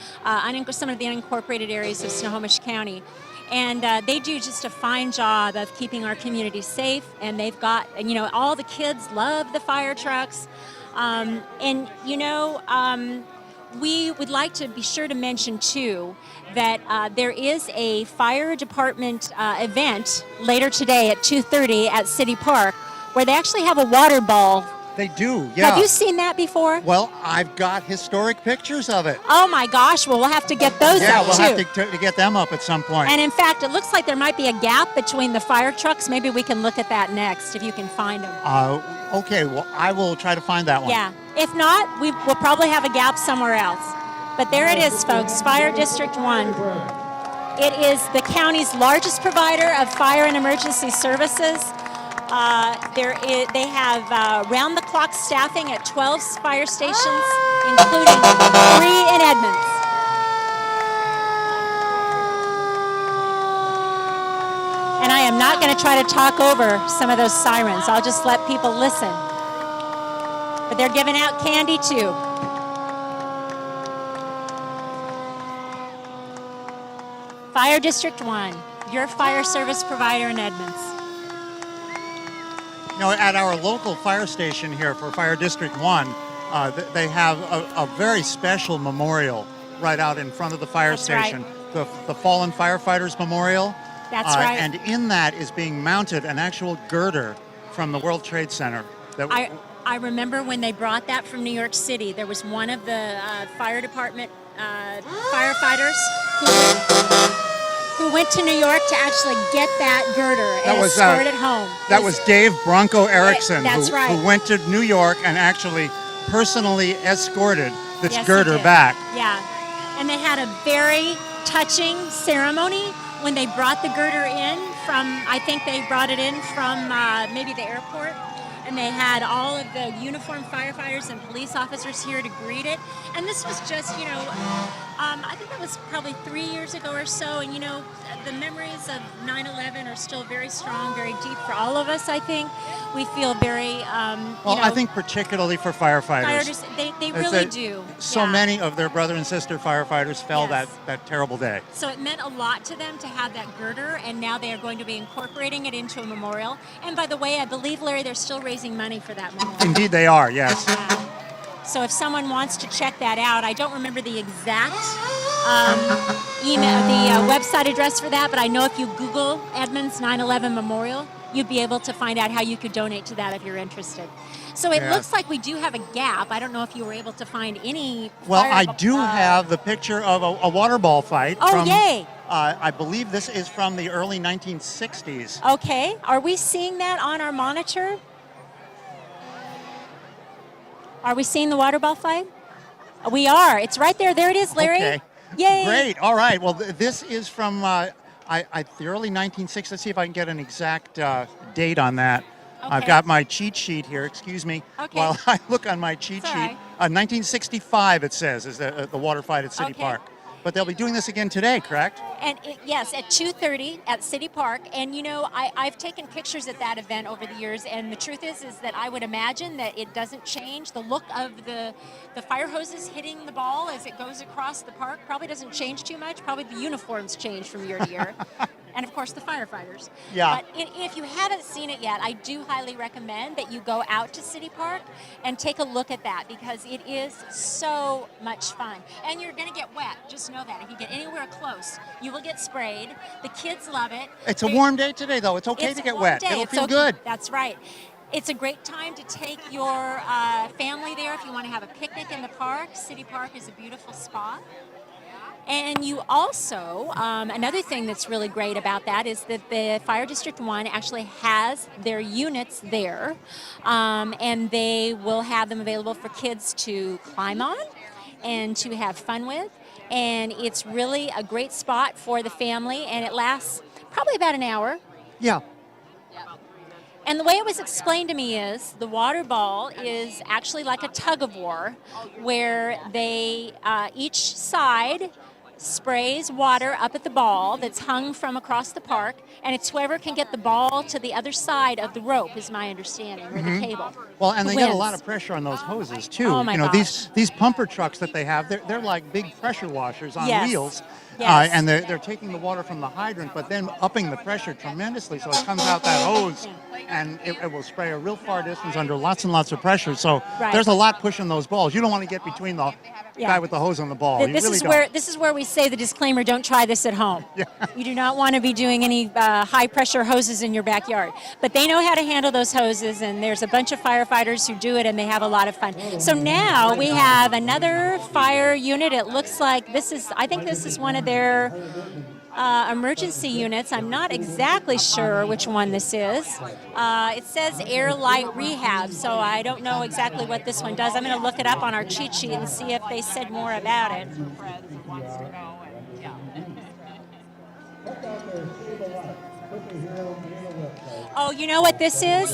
some of the unincorporated areas of Snohomish County. And they do just a fine job of keeping our community safe. And they've got, you know, all the kids love the fire trucks. And, you know, we would like to be sure to mention, too, that there is a fire department event later today at 2:30 at City Park, where they actually have a water ball. They do, yeah. Have you seen that before? Well, I've got historic pictures of it. Oh my gosh, well, we'll have to get those Yeah, up we'll too. have to get them up at some point. And in fact, it looks like there might be a gap between the fire trucks. Maybe we can look at that next if you can find them. Okay, well, I will try to find that one. Yeah. If not, we'll probably have a gap somewhere else. But there it is, folks, Fire District 1. It is the county's largest provider of fire and emergency services. They have round-the-clock staffing at 12 fire stations, including 3 in Edmonds. And I am not going to try to talk over some of those sirens. I'll just let people listen. But they're giving out candy, too. Fire District 1, your fire service provider in Edmonds. You know, at our local fire station here for Fire District 1, they have a very special memorial right out in front of the fire That's station. right. The Fallen Firefighters Memorial. That's right. And in that is being mounted an actual girder from the World Trade Center. I remember when they brought that from New York City. There was one of the fire department firefighters who went to New York to actually get that girder and escort it home. That was Dave Bronco Erickson, That's who right. went to New York and actually personally escorted this Yes, he girder did. back. Yeah, and they had a very touching ceremony when they brought the girder in from, I think they brought it in from maybe the airport. and they had all of the uniformed firefighters and police officers here to greet it. And this was just, I think that was probably 3 years ago or so. And, the memories of 9/11 are still very strong, very deep for all of us, I think. We feel very, I think particularly for firefighters. They really do. So Yeah. many of their brother and sister firefighters fell Yes. that terrible day. So it meant a lot to them to have that girder, and now they are going to be incorporating it into a memorial. And by the way, I believe, Larry, they're still raising money for that memorial. Indeed they are, yes. Yeah. So if someone wants to check that out, I don't remember the exact website address for that, but I know if you Google Edmonds 9/11 Memorial, you'd be able to find out how you could donate to that if you're interested. So it Yeah. looks like we do have a gap. I don't know if you were able to find any. Well, I do have the picture of a water ball fight. Oh, from, yay. I believe this is from the early 1960s. Okay, are we seeing that on our monitor? Are we seeing the water ball fight? We are. It's right there. There it is, Larry. Okay. Yay. Great. All right. Well, this is from the early 1960s. Let's see if I can get an exact date on that. Okay. I've got my cheat sheet here. Excuse me. Okay. While I look on my cheat It's all sheet. right. 1965, it says, is the water fight at City Okay. Park. But they'll be doing this again today, correct? And yes, at 2:30 at City Park. And I've taken pictures at that event over the years, and the truth is that I would imagine that it doesn't change. The look of the fire hoses hitting the ball as it goes across the park probably doesn't change too much. Probably the uniforms change from year to year. And of course the firefighters. Yeah. But if you haven't seen it yet, I do highly recommend that you go out to City Park and take a look at that, because it is so much fun. And you're going to get wet. Just know that. If you get anywhere close, you will get sprayed. The kids love it. It's a warm day today, though. It's okay It's to a get warm wet. day. It'll It's feel okay. good. That's right. It's a great time to take your family there if you want to have a picnic in the park. City Park is a beautiful spot. And you also, another thing that's really great about that is that the Fire District 1 actually has their units there, and they will have them available for kids to climb on and to have fun with. And it's really a great spot for the family, and it lasts probably about an hour. Yeah. And the way it was explained to me is the water ball is actually like a tug of war, where they each side sprays water up at the ball that's hung from across the park, and it's whoever can get the ball to the other side of the rope, is my understanding, or the cable. Well, and they who get a wins. lot of pressure on those hoses too. Oh, my these pumper trucks that they have, they're like big pressure washers on Yes. wheels. Yes. And they're taking the water from the hydrant, but then upping the pressure tremendously, so it comes out that hose, and it will spray a real far distance under lots and lots of pressure. So Right. there's a lot pushing those balls. You don't want to get between the Yeah. guy with the hose and the ball. You This really is don't. where we say the disclaimer: don't try this at home. Yeah. You do not want to be doing any high pressure hoses in your backyard. But they know how to handle those hoses, and there's a bunch of firefighters who do it, and they have a lot of fun. So now we have another fire unit. It looks like I think this is one of their emergency units. I'm not exactly sure which one this is. It says Air Light Rehab, so I don't know exactly what this one does. I'm going to look it up on our cheat sheet and see if they said more about it. Oh, you know what this is?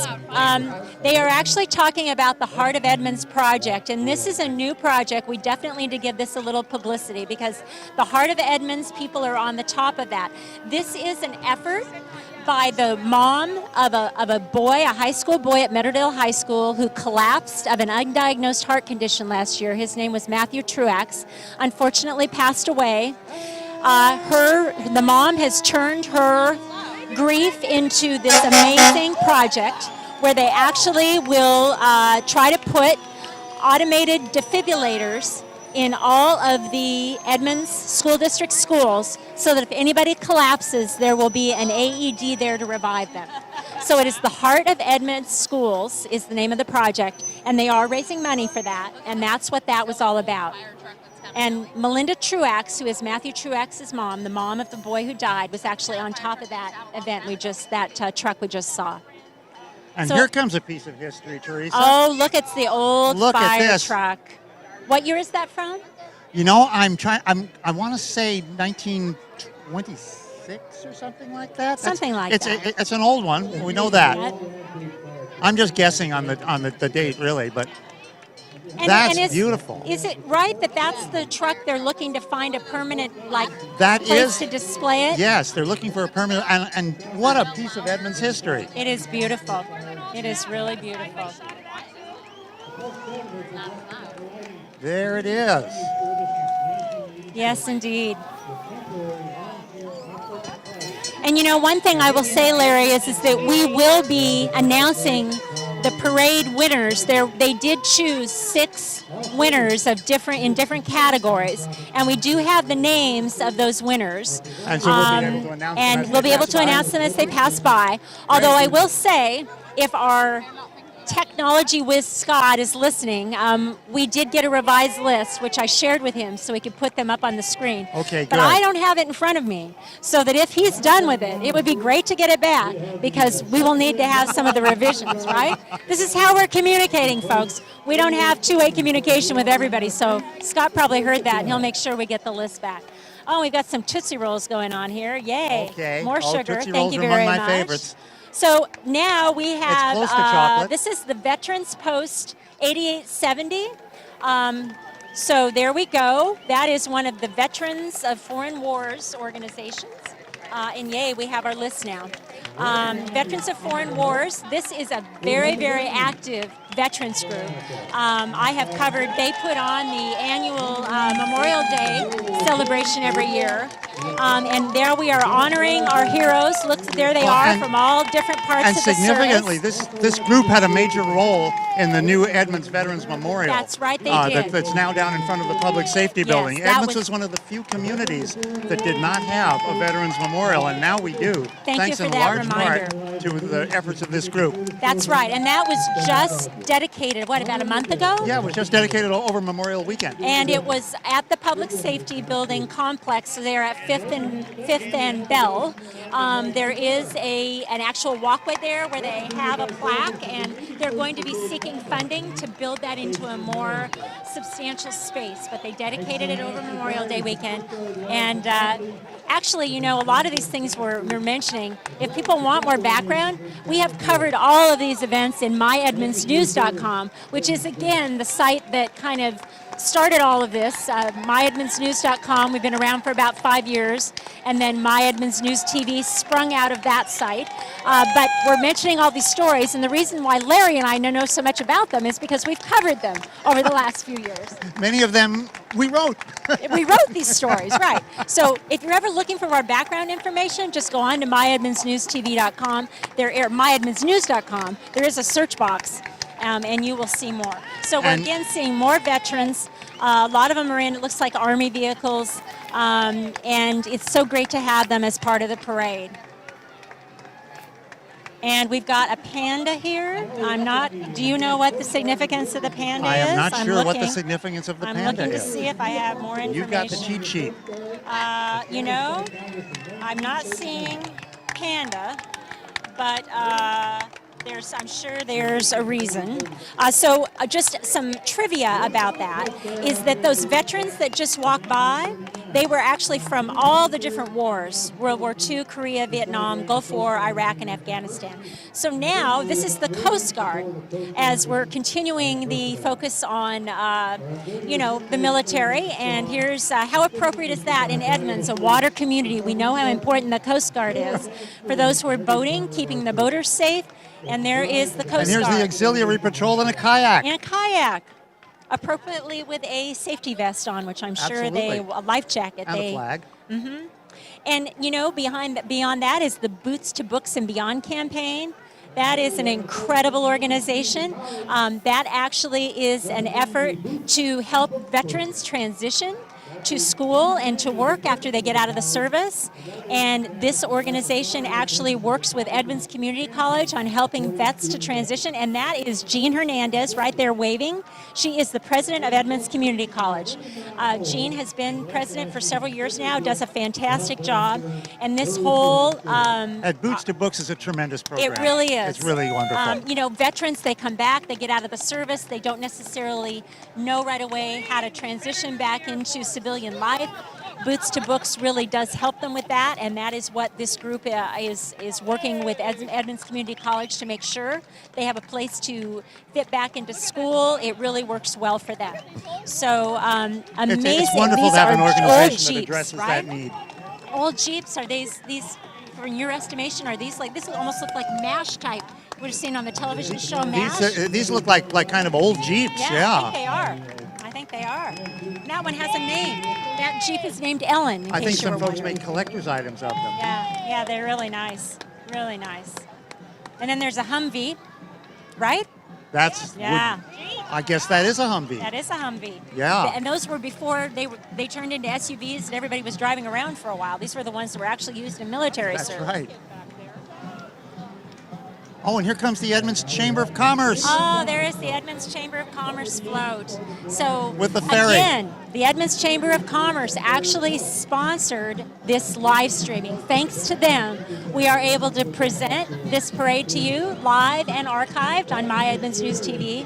They are actually talking about the Heart of Edmonds project, and this is a new project. We definitely need to give this a little publicity, because the Heart of Edmonds people are on the top of that. This is an effort by the mom of a boy, a high school boy at Meadowdale High School, who collapsed of an undiagnosed heart condition last year. His name was Matthew Truax. Unfortunately passed away. The mom has turned her grief into this amazing project where they actually will try to put automated defibrillators in all of the Edmonds School District schools, so that if anybody collapses, there will be an AED there to revive them. So it is the Heart of Edmonds Schools is the name of the project, and they are raising money for that, and that's what that was all about. And Melinda Truax, who is Matthew Truax's mom, the mom of the boy who died, was actually on top of that event truck we just saw. And So- here comes a piece of history, Teresa. Oh, look, it's the old Look at fire this. truck. What year is that from? You know, I want to say 1926 or something like that. Something like that. It's an old one. We know that. I'm just guessing on the date, really, but And, that's and beautiful. Is it right that that's the truck they're looking to find a permanent That place is to display it? Yes, they're looking for a permanent, and what a piece of Edmonds history. It is beautiful. It is really beautiful. There it is. Yes, indeed. And you know, one thing I will say, Larry, is that we will be announcing the parade winners. They did choose 6 winners of different categories, and we do have the names of those winners. And so we'll be able to announce them and as we'll they be able pass to by? announce them as they pass by. Although I will say, if our technology whiz Scott is listening, we did get a revised list, which I shared with him so we could put them up on the screen. Okay, but good. I don't have it in front of me, so that if he's done with it, it would be great to get it back, because we will need to have some of the revisions, right? This is how we're communicating, folks. We don't have two-way communication with everybody, so Scott probably heard that, and he'll make sure we get the list back. Oh, we've got some Tootsie Rolls going on here. Yay. Okay. More Oh, sugar. Tootsie Thank Rolls you are very among much. my favorites. So now we have, close to chocolate. this is the Veterans Post 8870. So there we go. That is one of the Veterans of Foreign Wars organizations. And yay, we have our list now. Veterans of Foreign Wars, this is a very, very active veterans group. I have covered, they put on the annual Memorial Day celebration every year. And there we are honoring our heroes. Look, there they are from all different parts And of the significantly, service. this group had a major role in the new Edmonds Veterans Memorial. That's right, they did. That's now down in front of the Public Safety Building. that Edmonds was- is one of the few communities that did not have a Veterans Memorial, and now we do. Thank you thanks for in that large reminder. part to the efforts of this group. That's right, and that was just dedicated, what, about a month ago? Yeah, it was just dedicated over Memorial Weekend. And it was at the Public Safety Building complex there at 5th and Bell. There is an actual walkway there where they have a plaque, and they're going to be seeking funding to build that into a more substantial space. But they dedicated it over Memorial Day weekend. And actually, you know, a lot of these things we're mentioning, if people want more background, we have covered all of these events in myedmondsnews.com, which is, again, the site that kind of started all of this. myedmondsnews.com, we've been around for about 5 years, and then My Edmonds News TV sprung out of that site. But we're mentioning all these stories, and the reason why Larry and I know so much about them is because we've covered them over the last few years. Many of them we wrote. We wrote these stories, right. So if you're ever looking for more background information, just go on to myedmondsnewstv.com, myedmondsnews.com. There is a search box. And you will see more. So we're again seeing more veterans. A lot of them are in, it looks like, Army vehicles, and it's so great to have them as part of the parade. And we've got a panda here. Do you know what the significance of the panda is? I am not sure what the looking. significance of the I'm panda looking to is. see if I have more information. You've got the cheat sheet. You know, I'm not seeing panda, but I'm sure there's a reason. So just some trivia about that is that those veterans that just walked by, they were actually from all the different wars: World War II, Korea, Vietnam, Gulf War, Iraq, and Afghanistan. So now this is the Coast Guard, as we're continuing the focus on, the military. And here's how appropriate is that in Edmonds, a water community. We know how important the Coast Guard is for those who are boating, keeping the boaters safe. And there is the Coast Guard. And here's the auxiliary patrol in a kayak. In a kayak, appropriately with a safety vest on, which I'm sure Absolutely. a life jacket. And a flag. And you know, beyond that is the Boots to Books and Beyond campaign. That is an incredible organization. That actually is an effort to help veterans transition to school and to work after they get out of the service. And this organization actually works with Edmonds Community College on helping vets to transition, and that is Jean Hernandez right there waving. She is the president of Edmonds Community College. Jean has been president for several years now, does a fantastic job, and this whole... At Boots to Books is a tremendous program. It really is. It's really wonderful. You know, veterans, they come back, they get out of the service, they don't necessarily know right away how to transition back into civilian life. Boots to Books really does help them with that, and that is what this group is working with Edmonds Community College to make sure they have a place to fit back into school. It really works well for them. So amazing. It's wonderful These to have an are old organization that Jeeps, addresses right? that need. Old Jeeps, are these, in your estimation, are these like, this almost look like MASH type, we've seen on the television show MASH? These look like kind of old Jeeps, I think they are. I think they are. That one has a name. That Jeep is named Ellen. I think some folks wondering. make collector's items of them. Yeah, they're really nice. Really nice. And then there's a Humvee, right? Yeah. I guess that is a Humvee. That is a Humvee. Yeah. And those were before they turned into SUVs and everybody was driving around for a while. These were the ones that were actually used in military That's service. right. Oh, and here comes the Edmonds Chamber of Commerce. Oh, there is the Edmonds Chamber of Commerce float. So With the ferry. Again, the Edmonds Chamber of Commerce actually sponsored this live streaming. Thanks to them, we are able to present this parade to you live and archived on My Edmonds News TV.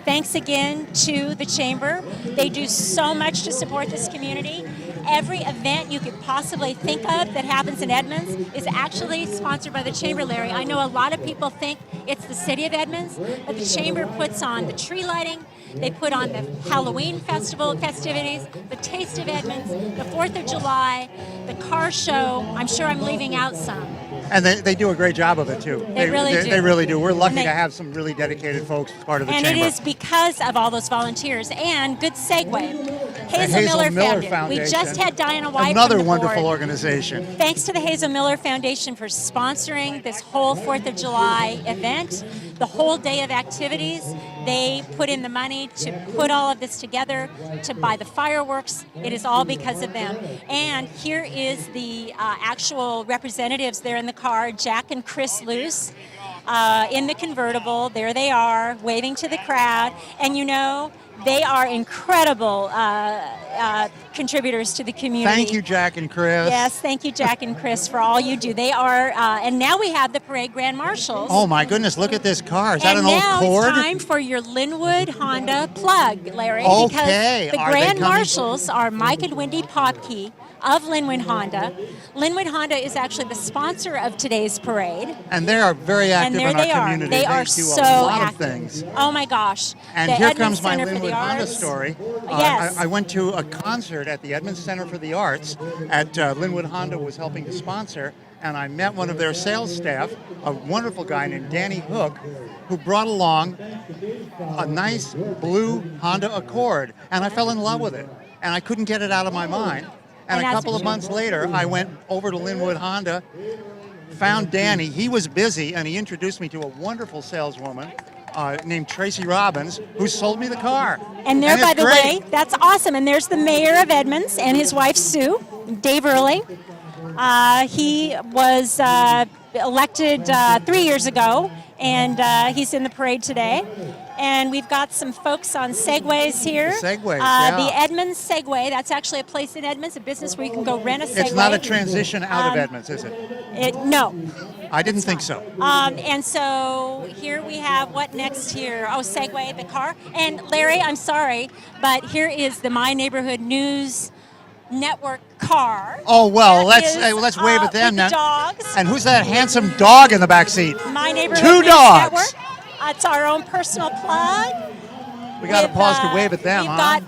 Thanks again to the Chamber. They do so much to support this community. Every event you could possibly think of that happens in Edmonds is actually sponsored by the Chamber, Larry. I know a lot of people think it's the city of Edmonds, but the Chamber puts on the tree lighting, they put on the Halloween festival festivities, the Taste of Edmonds, the 4th of July, the car show. I'm sure I'm leaving out some. And they do a great job of it, too. They really do. They really do. We're lucky And to have some really dedicated folks as part of the And Chamber. it is because of all those volunteers. And good segue, Hazel Miller We Foundation. just had Diana White Another from the wonderful board. organization. Thanks to the Hazel Miller Foundation for sponsoring this whole 4th of July event, the whole day of activities. They put in the money to put all of this together, to buy the fireworks. It is all because of them. And here is the actual representatives there in the car, Jack and Chris Luce, in the convertible. There they are, waving to the crowd. And you know, they are incredible contributors to the community. Thank you, Jack and Chris. Yes, thank you, Jack and Chris, for all you do. They are, and now we have the Parade Grand Marshals. Oh my goodness, look at this car. Is that and an old now Ford? it's time for your Linwood Honda plug, Larry. Okay. Because the Are they Grand coming? Marshals are Mike and Wendy Popke of Linwood Honda. Linwood Honda is actually the sponsor of today's parade. And they are very And active there in our they are. community. They are do so a lot active. of things. Oh my gosh. And The here Edmonds comes my Center for the Linwood Honda Arts. story. Yes. I went to a concert at the Edmonds Center for the Arts at Linwood Honda was helping to sponsor, and I met one of their sales staff, a wonderful guy named Danny Hook, who brought along a nice blue Honda Accord, and I fell in love with it, and I couldn't get it out of my mind. And a that's couple what of months later, I went over to Linwood Honda, found Danny. He was busy, and he introduced me to a wonderful saleswoman named Tracy Robbins, who sold me the car. And there, it's by the great. way, that's awesome. And there's the mayor of Edmonds and his wife, Sue, Dave Early. He was elected 3 years ago, and he's in the parade today. And we've got some folks on Segways here. The Segways, yeah. The Edmonds Segway, that's actually a place in Edmonds, a business where you can go rent a Segway. It's not a transition out of Edmonds, is it? No. I didn't think so. And so here we have, what next here? Oh, Segway, the car. And Larry, I'm sorry, but here is the My Neighborhood News Network car. Oh, well, That let's is, wave at them with the now. dogs. And who's that handsome dog in the back seat? My Neighborhood Two News dogs. Network. It's our own personal plug. We got to With, pause to wave at them, We've huh?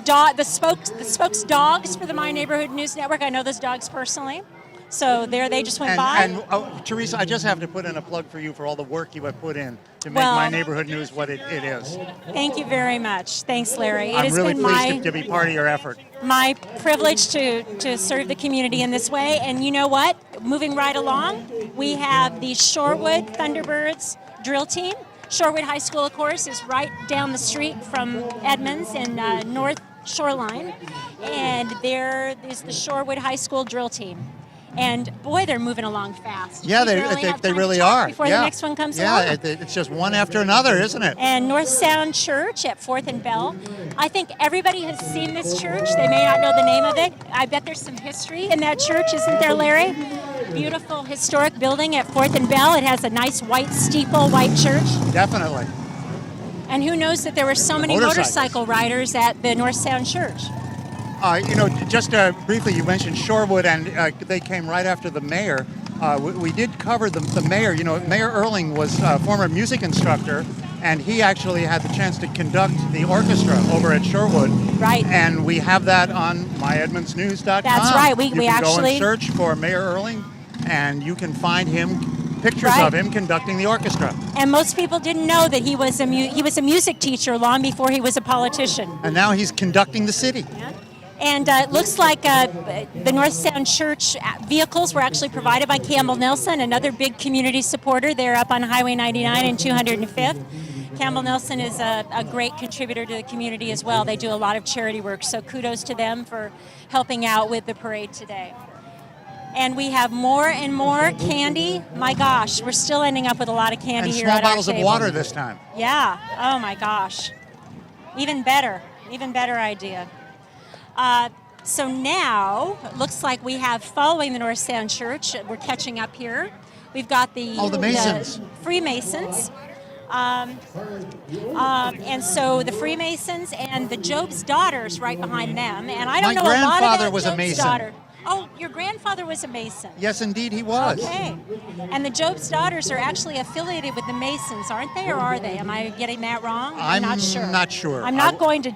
got the spokes dogs for the My Neighborhood News Network. I know those dogs personally. So there they just went by. And Teresa, I just have to put in a plug for you for all the work you have put in to make Well, My Neighborhood News what it is. Thank you very much. Thanks, Larry. It I'm has really been pleased to be part of your effort. my privilege to serve the community in this way. And you know what? Moving right along, we have the Shorewood Thunderbirds drill team. Shorewood High School, of course, is right down the street from Edmonds in North Shoreline. And there is the Shorewood High School drill team. And boy, they're moving along fast. Yeah, We they barely have they time to really talk are. Before yeah. the next one comes yeah, along. it's just one after another, isn't it? And North Sound Church at 4th and Bell. I think everybody has seen this church. They may not know the name of it. I bet there's some history in that church, isn't there, Larry? Beautiful historic building at 4th and Bell. It has a nice white steeple, white church. Definitely. And who knows that there were so many Motorcycles. motorcycle riders at the North Sound Church? Just briefly, you mentioned Shorewood, and they came right after the mayor. We did cover the mayor. Mayor Erling was a former music instructor, and he actually had the chance to conduct the orchestra over at Shorewood. Right. And we have that on myedmondsnews.com. That's right. We can go actually and search for Mayor Erling, and you can find pictures Right. of him conducting the orchestra. And most people didn't know that he was a music teacher long before he was a politician. And now he's conducting the city. And it looks like the North Sound Church vehicles were actually provided by Campbell Nelson, another big community supporter. They're up on Highway 99 and 205th. Campbell Nelson is a great contributor to the community as well. They do a lot of charity work, so kudos to them for helping out with the parade today. And we have more and more candy. My gosh, we're still ending up with a lot of candy And here small at our bottles of table. water this time. Yeah. Oh my gosh. Even better idea. So now, it looks like we have, following the North Sound Church, we're catching up here. We've got the Masons. Freemasons. And so the Freemasons and the Job's Daughters right behind them. And I don't My know a lot grandfather about was a Job's Mason. daughter. Oh, your grandfather was a Mason. Yes, indeed, he was. Okay. And the Job's Daughters are actually affiliated with the Masons, aren't they, or are they? Am I getting that wrong? I'm not sure. Not sure. I'm not going to,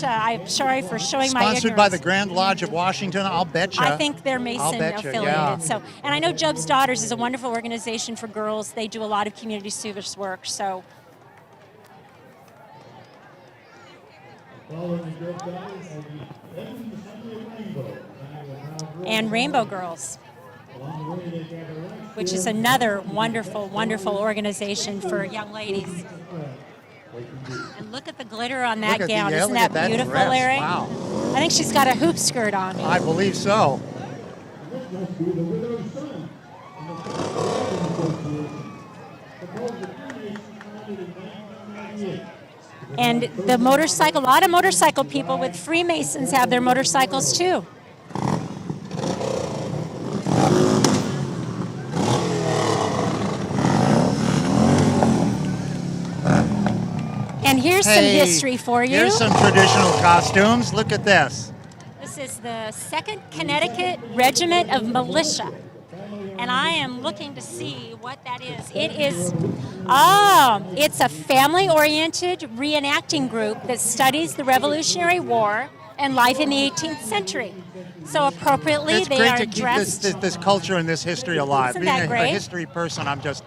I'm sorry for showing my ignorance. Sponsored by the Grand Lodge of Washington, I'll bet you. I think they're Mason affiliated. Yeah. So, and I know Job's Daughters is a wonderful organization for girls. They do a lot of community service work. So, and Rainbow Girls, which is another wonderful, wonderful organization for young ladies. And look at the glitter on that gown. Isn't that beautiful, dress. Larry? Wow. I think she's got a hoop skirt on. I believe so. And the motorcycle, a lot of motorcycle people with Freemasons have their motorcycles too. And here's some history for you. Here's some traditional costumes. Look at this. This is the 2nd Connecticut Regiment of Militia. And I am looking to see what that is. It's a family-oriented reenacting group that studies the Revolutionary War and life in the 18th century. So appropriately, It's they great are to keep dressed. this culture and this history alive. Isn't Being that a great? history person, I'm just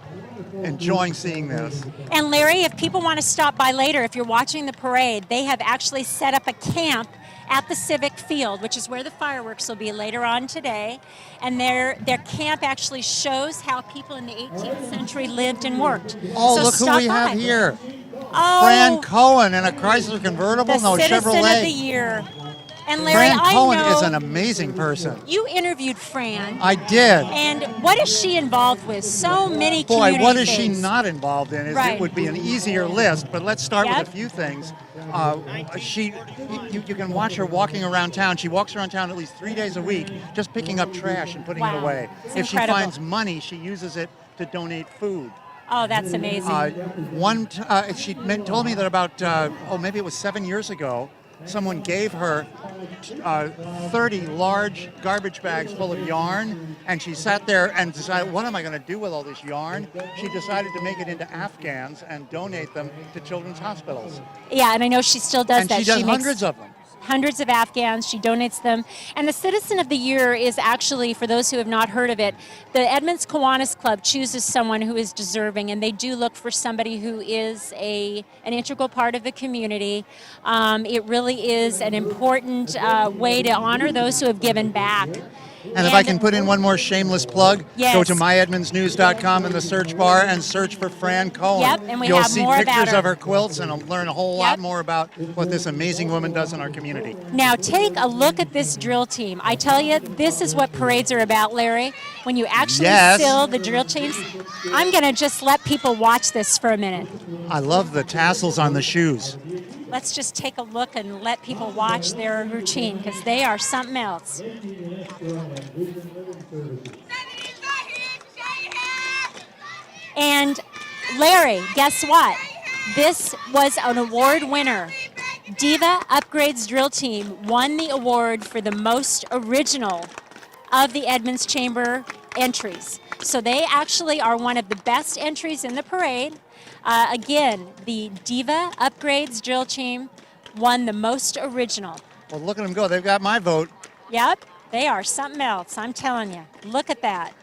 enjoying seeing this. And Larry, if people want to stop by later, if you're watching the parade, they have actually set up a camp at the Civic Field, which is where the fireworks will be later on today. And their camp actually shows how people in the 18th century lived and worked. Oh, so look who stop we by. have here. Oh, Fran Cohen in a Chrysler convertible, the no Citizen Chevrolet. of the Year. And Larry, Fran I Cohen know is an amazing person. you interviewed Fran. I did. And what is she involved with? So many Boy, community what is she things. not involved in? Right. It would be an easier list, but let's start Yep. with a few things. You can watch her walking around town. She walks around town at least 3 days a week, just picking up trash and putting it Wow. away. It's If incredible. she finds money, she uses it to donate food. Oh, that's amazing. She told me that about, maybe it was 7 years ago, someone gave her 30 large garbage bags full of yarn, and she sat there and decided, what am I going to do with all this yarn? She decided to make it into Afghans and donate them to children's hospitals. Yeah, and I know she still does And that. she does makes hundreds of them. hundreds of Afghans. She donates them. And the Citizen of the Year is actually, for those who have not heard of it, the Edmonds Kiwanis Club chooses someone who is deserving, and they do look for somebody who is an integral part of the community. It really is an important way to honor those who have given back. And if I can put in one more shameless plug, Yes. go to myedmondsnews.com in the search bar and search for Fran Cohen. Yep, and we You'll have see more about pictures her. of her quilts, and you'll learn a whole Yep. lot more about what this amazing woman does in our community. Now take a look at this drill team. I tell you, this is what parades are about, Larry. When you actually Yes. fill the drill teams, I'm going to just let people watch this for a minute. I love the tassels on the shoes. Let's just take a look and let people watch their routine, because they are something else. And Larry, guess what? This was an award winner. Diva Upgrades Drill Team won the award for the most original of the Edmonds Chamber entries. So they actually are one of the best entries in the parade. Again, the Diva Upgrades Drill Team won the most original. Well, look at them go. They've got my vote. Yep, they are something else, I'm telling you. Look at that.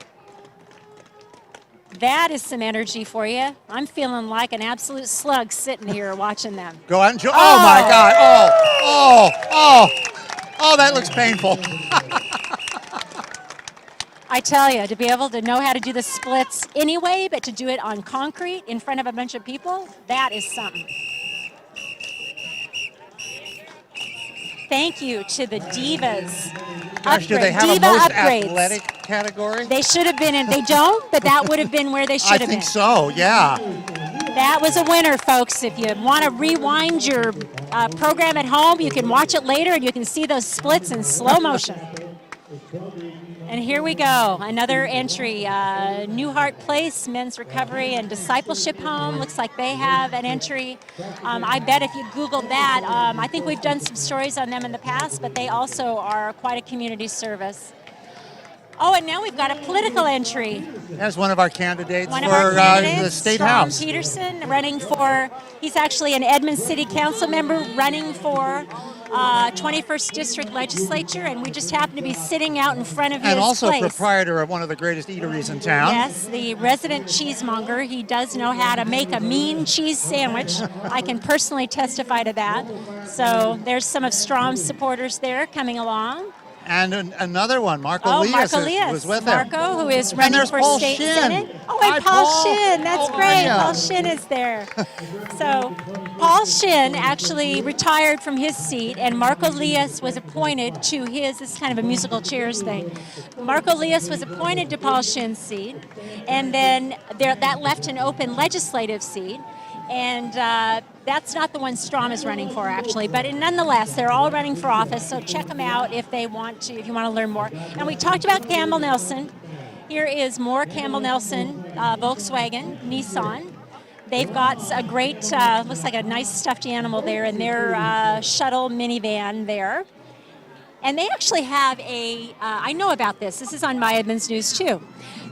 That is some energy for you. I'm feeling like an absolute slug sitting here watching them. Go out and enjoy. Oh, my God. Oh, that looks painful. I tell you, to be able to know how to do the splits anyway, but to do it on concrete in front of a bunch of people, that is something. Thank you to the Divas. Gosh, do they have Diva a most upgrades. athletic category? They should have been in. They don't, but that would have been where they should have been. I think so, yeah. That was a winner, folks. If you want to rewind your program at home, you can watch it later and you can see those splits in slow motion. And here we go, another entry. Newhart Place Men's Recovery and Discipleship Home. Looks like they have an entry. I bet if you Googled that, I think we've done some stories on them in the past, but they also are quite a community service. Oh, and now we've got a political entry. That's one of our candidates One for of our candidates, the State Tom House. Peterson, running for, he's actually an Edmonds City Council member running for 21st District Legislature, and we just happen to be sitting out in front of his And also place. proprietor of one of the greatest eateries in town. Yes, the resident cheesemonger. He does know how to make a mean cheese sandwich. I can personally testify to that. So there's some of Strom's supporters there coming along. And another one, Marco Oh, Elias, Marco Elias. was with him. Marco, who is running there's for Paul state Shin. senate. Oh, Hi, and Paul Paul. Shin. That's How are great. ya? Paul Shin is there. So Paul Shin actually retired from his seat, and Marco Elias was appointed to his, this is kind of a musical chairs thing. Marco Elias was appointed to Paul Shin's seat, and then that left an open legislative seat. And that's not the one Strom is running for, actually. But nonetheless, they're all running for office, so check them out if they want to, if you want to learn more. And we talked about Campbell Nelson. Here is more Campbell Nelson, Volkswagen, Nissan. They've got a great, looks like a nice stuffed animal there in their shuttle minivan there. And they actually have I know about this. This is on My Edmonds News, too.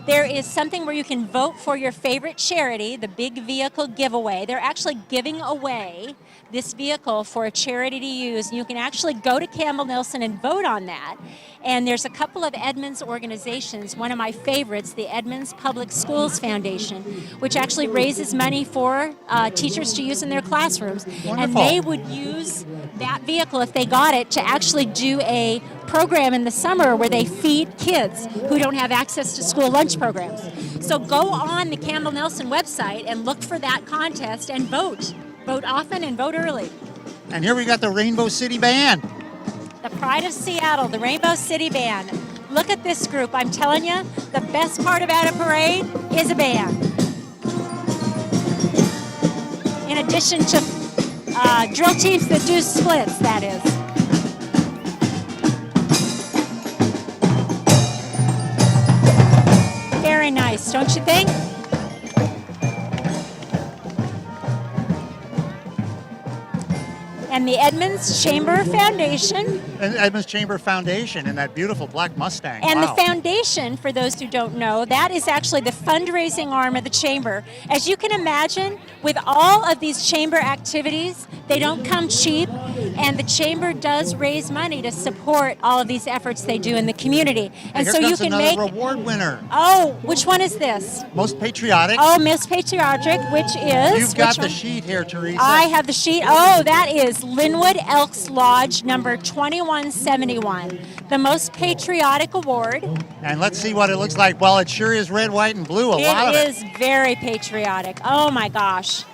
There is something where you can vote for your favorite charity, the Big Vehicle Giveaway. They're actually giving away this vehicle for a charity to use. And you can actually go to Campbell Nelson and vote on that. And there's a couple of Edmonds organizations. One of my favorites, the Edmonds Public Schools Foundation, which actually raises money for teachers to use in their classrooms. Wonderful. And they would use that vehicle, if they got it, to actually do a program in the summer where they feed kids who don't have access to school lunch programs. So go on the Campbell Nelson website and look for that contest and vote. Vote often and vote early. And here we got the Rainbow City Band. The Pride of Seattle, the Rainbow City Band. Look at this group. I'm telling you, the best part about a parade is a band. In addition to drill teams that do splits, that is. Very nice, don't you think? And the Edmonds Chamber Foundation. And Edmonds Chamber Foundation and that beautiful black Mustang. And wow. the foundation, for those who don't know, that is actually the fundraising arm of the chamber. As you can imagine, with all of these chamber activities, they don't come cheap, and the chamber does raise money to support all of these efforts they do in the community. And here so you comes can another make. reward winner. Oh, which one is this? Most patriotic. Oh, Miss Patriotic, which is. You've got which the one? sheet here, Teresa. I have the sheet. Oh, that is Linwood Elks Lodge number 2171, the most patriotic award. And let's see what it looks like. Well, it sure is red, white, and blue. A lot of It is very patriotic. Oh my gosh.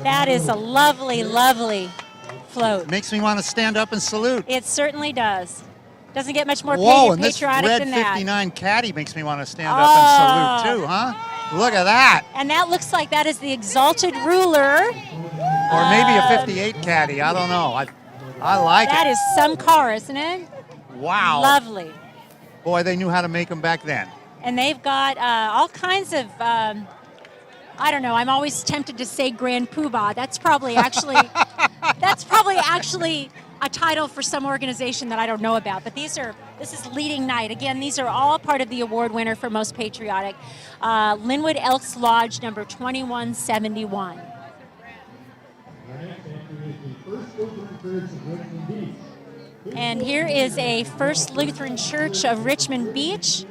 That is a lovely, lovely float. It makes me want to stand up and salute. It certainly does. Doesn't get much more Whoa, and this patriotic red than that. 59 caddy makes me want to stand up and salute too, huh? Look at that. And that looks like that is the exalted ruler. Or maybe a 58 caddy. I don't know. I like That it. is some car, isn't it? Wow. Lovely. Boy, they knew how to make them back then. And they've got all kinds of, I don't know, I'm always tempted to say Grand Poobah. That's probably actually That's probably actually a title for some organization that I don't know about. But this is leading night. Again, these are all part of the award winner for most patriotic. Linwood Elks Lodge number 2171. And here is a First Lutheran Church of Richmond Beach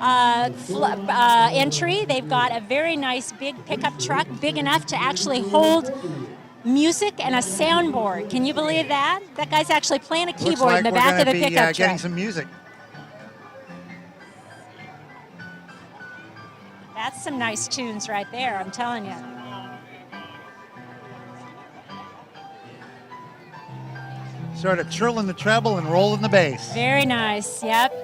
entry. They've got a very nice big pickup truck, big enough to actually hold music and a soundboard. Can you believe that? That guy's actually playing a keyboard in the back of the pickup truck. Getting some music. That's some nice tunes right there, I'm telling you. Sort of trilling the treble and rolling the bass. Very nice, yep.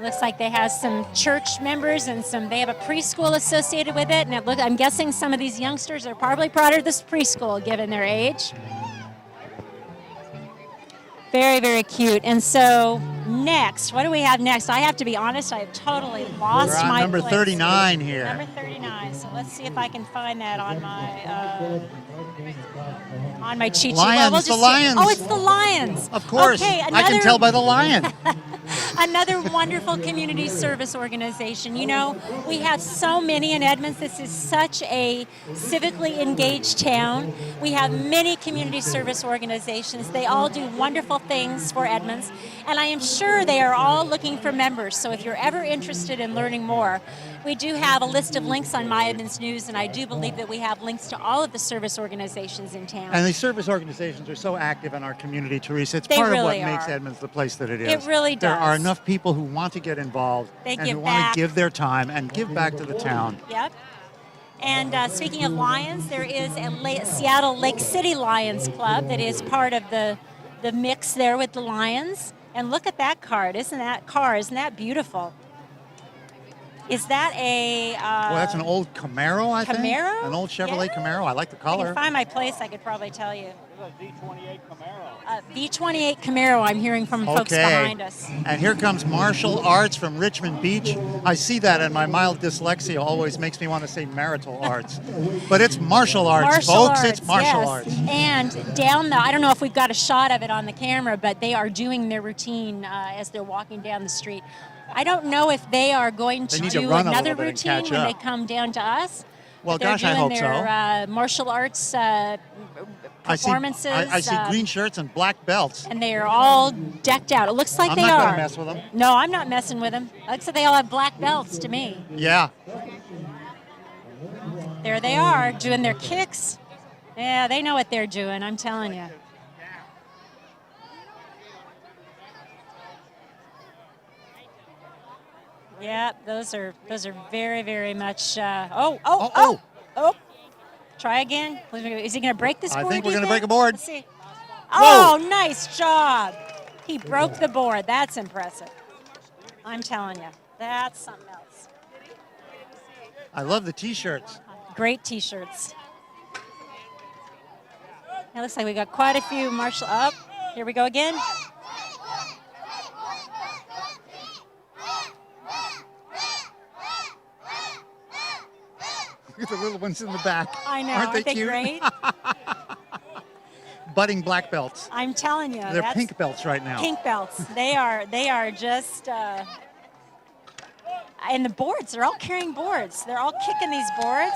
Looks like they have some church members and they have a preschool associated with it. And I'm guessing some of these youngsters are probably part of this preschool given their age. Very, very cute. And so next, what do we have next? I have to be honest, I have totally lost We're on my number place. 39 here. Number 39. So let's see if I can find that on my cheat sheet. Lions, Well, the Lions. Oh, it's the Lions. Of course. Okay, I can tell by the lion. Another wonderful community service organization. You know, we have so many in Edmonds. This is such a civically engaged town. We have many community service organizations. They all do wonderful things for Edmonds, and I am sure they are all looking for members. So if you're ever interested in learning more, we do have a list of links on My Edmonds News, and I do believe that we have links to all of the service organizations in town. And these service organizations are so active in our community, Teresa. It's They part really of what makes are. Edmonds the place that it is. It really does. There are enough people who want to get involved They and give who want back. to give their time and give back to the town. Yep. And speaking of Lions, there is a Seattle Lake City Lions Club that is part of the mix there with the Lions. And look at that card. Isn't that beautiful? Is that a... Well, that's an old Camaro, I think. Camaro? An old Chevrolet Yeah. Camaro. I like the I color. can find my place, I could probably tell you. V28 Camaro. V28 Camaro, I'm hearing from folks behind us. And here comes Martial Arts from Richmond Beach. I see that, and my mild dyslexia always makes me want to say marital arts. But it's martial arts, folks. It's martial yes. arts. And down I don't know if we've got a shot of it on the camera, but they are doing their routine as they're walking down the street. I don't know if they are going to need to do run a another little bit and routine catch when they up. come down to us. Well, But they're gosh, I doing hope so. their martial arts performances. I see green shirts and black belts. And they are all decked out. It looks like I'm they not are. going to mess with them. No, I'm not messing with them. It looks like they all have black belts to me. Yeah. There they are, doing their kicks. Yeah, they know what they're doing, I'm telling you. Yeah, those are very, very much. Oh! Try again. Is he going to break this board? I think we're do you going to break a board. Let's see. Oh, nice job. He broke the board. That's impressive. I'm telling you, that's something else. I love the T-shirts. Great T-shirts. It looks like we got quite a few martial up. Here we go again. Look at the little ones in the back. I know. Aren't they cute? great? Budding black belts. I'm telling you. They're that's pink belts right now. Pink belts. They are just. And the boards. They're all carrying boards. They're all kicking these boards.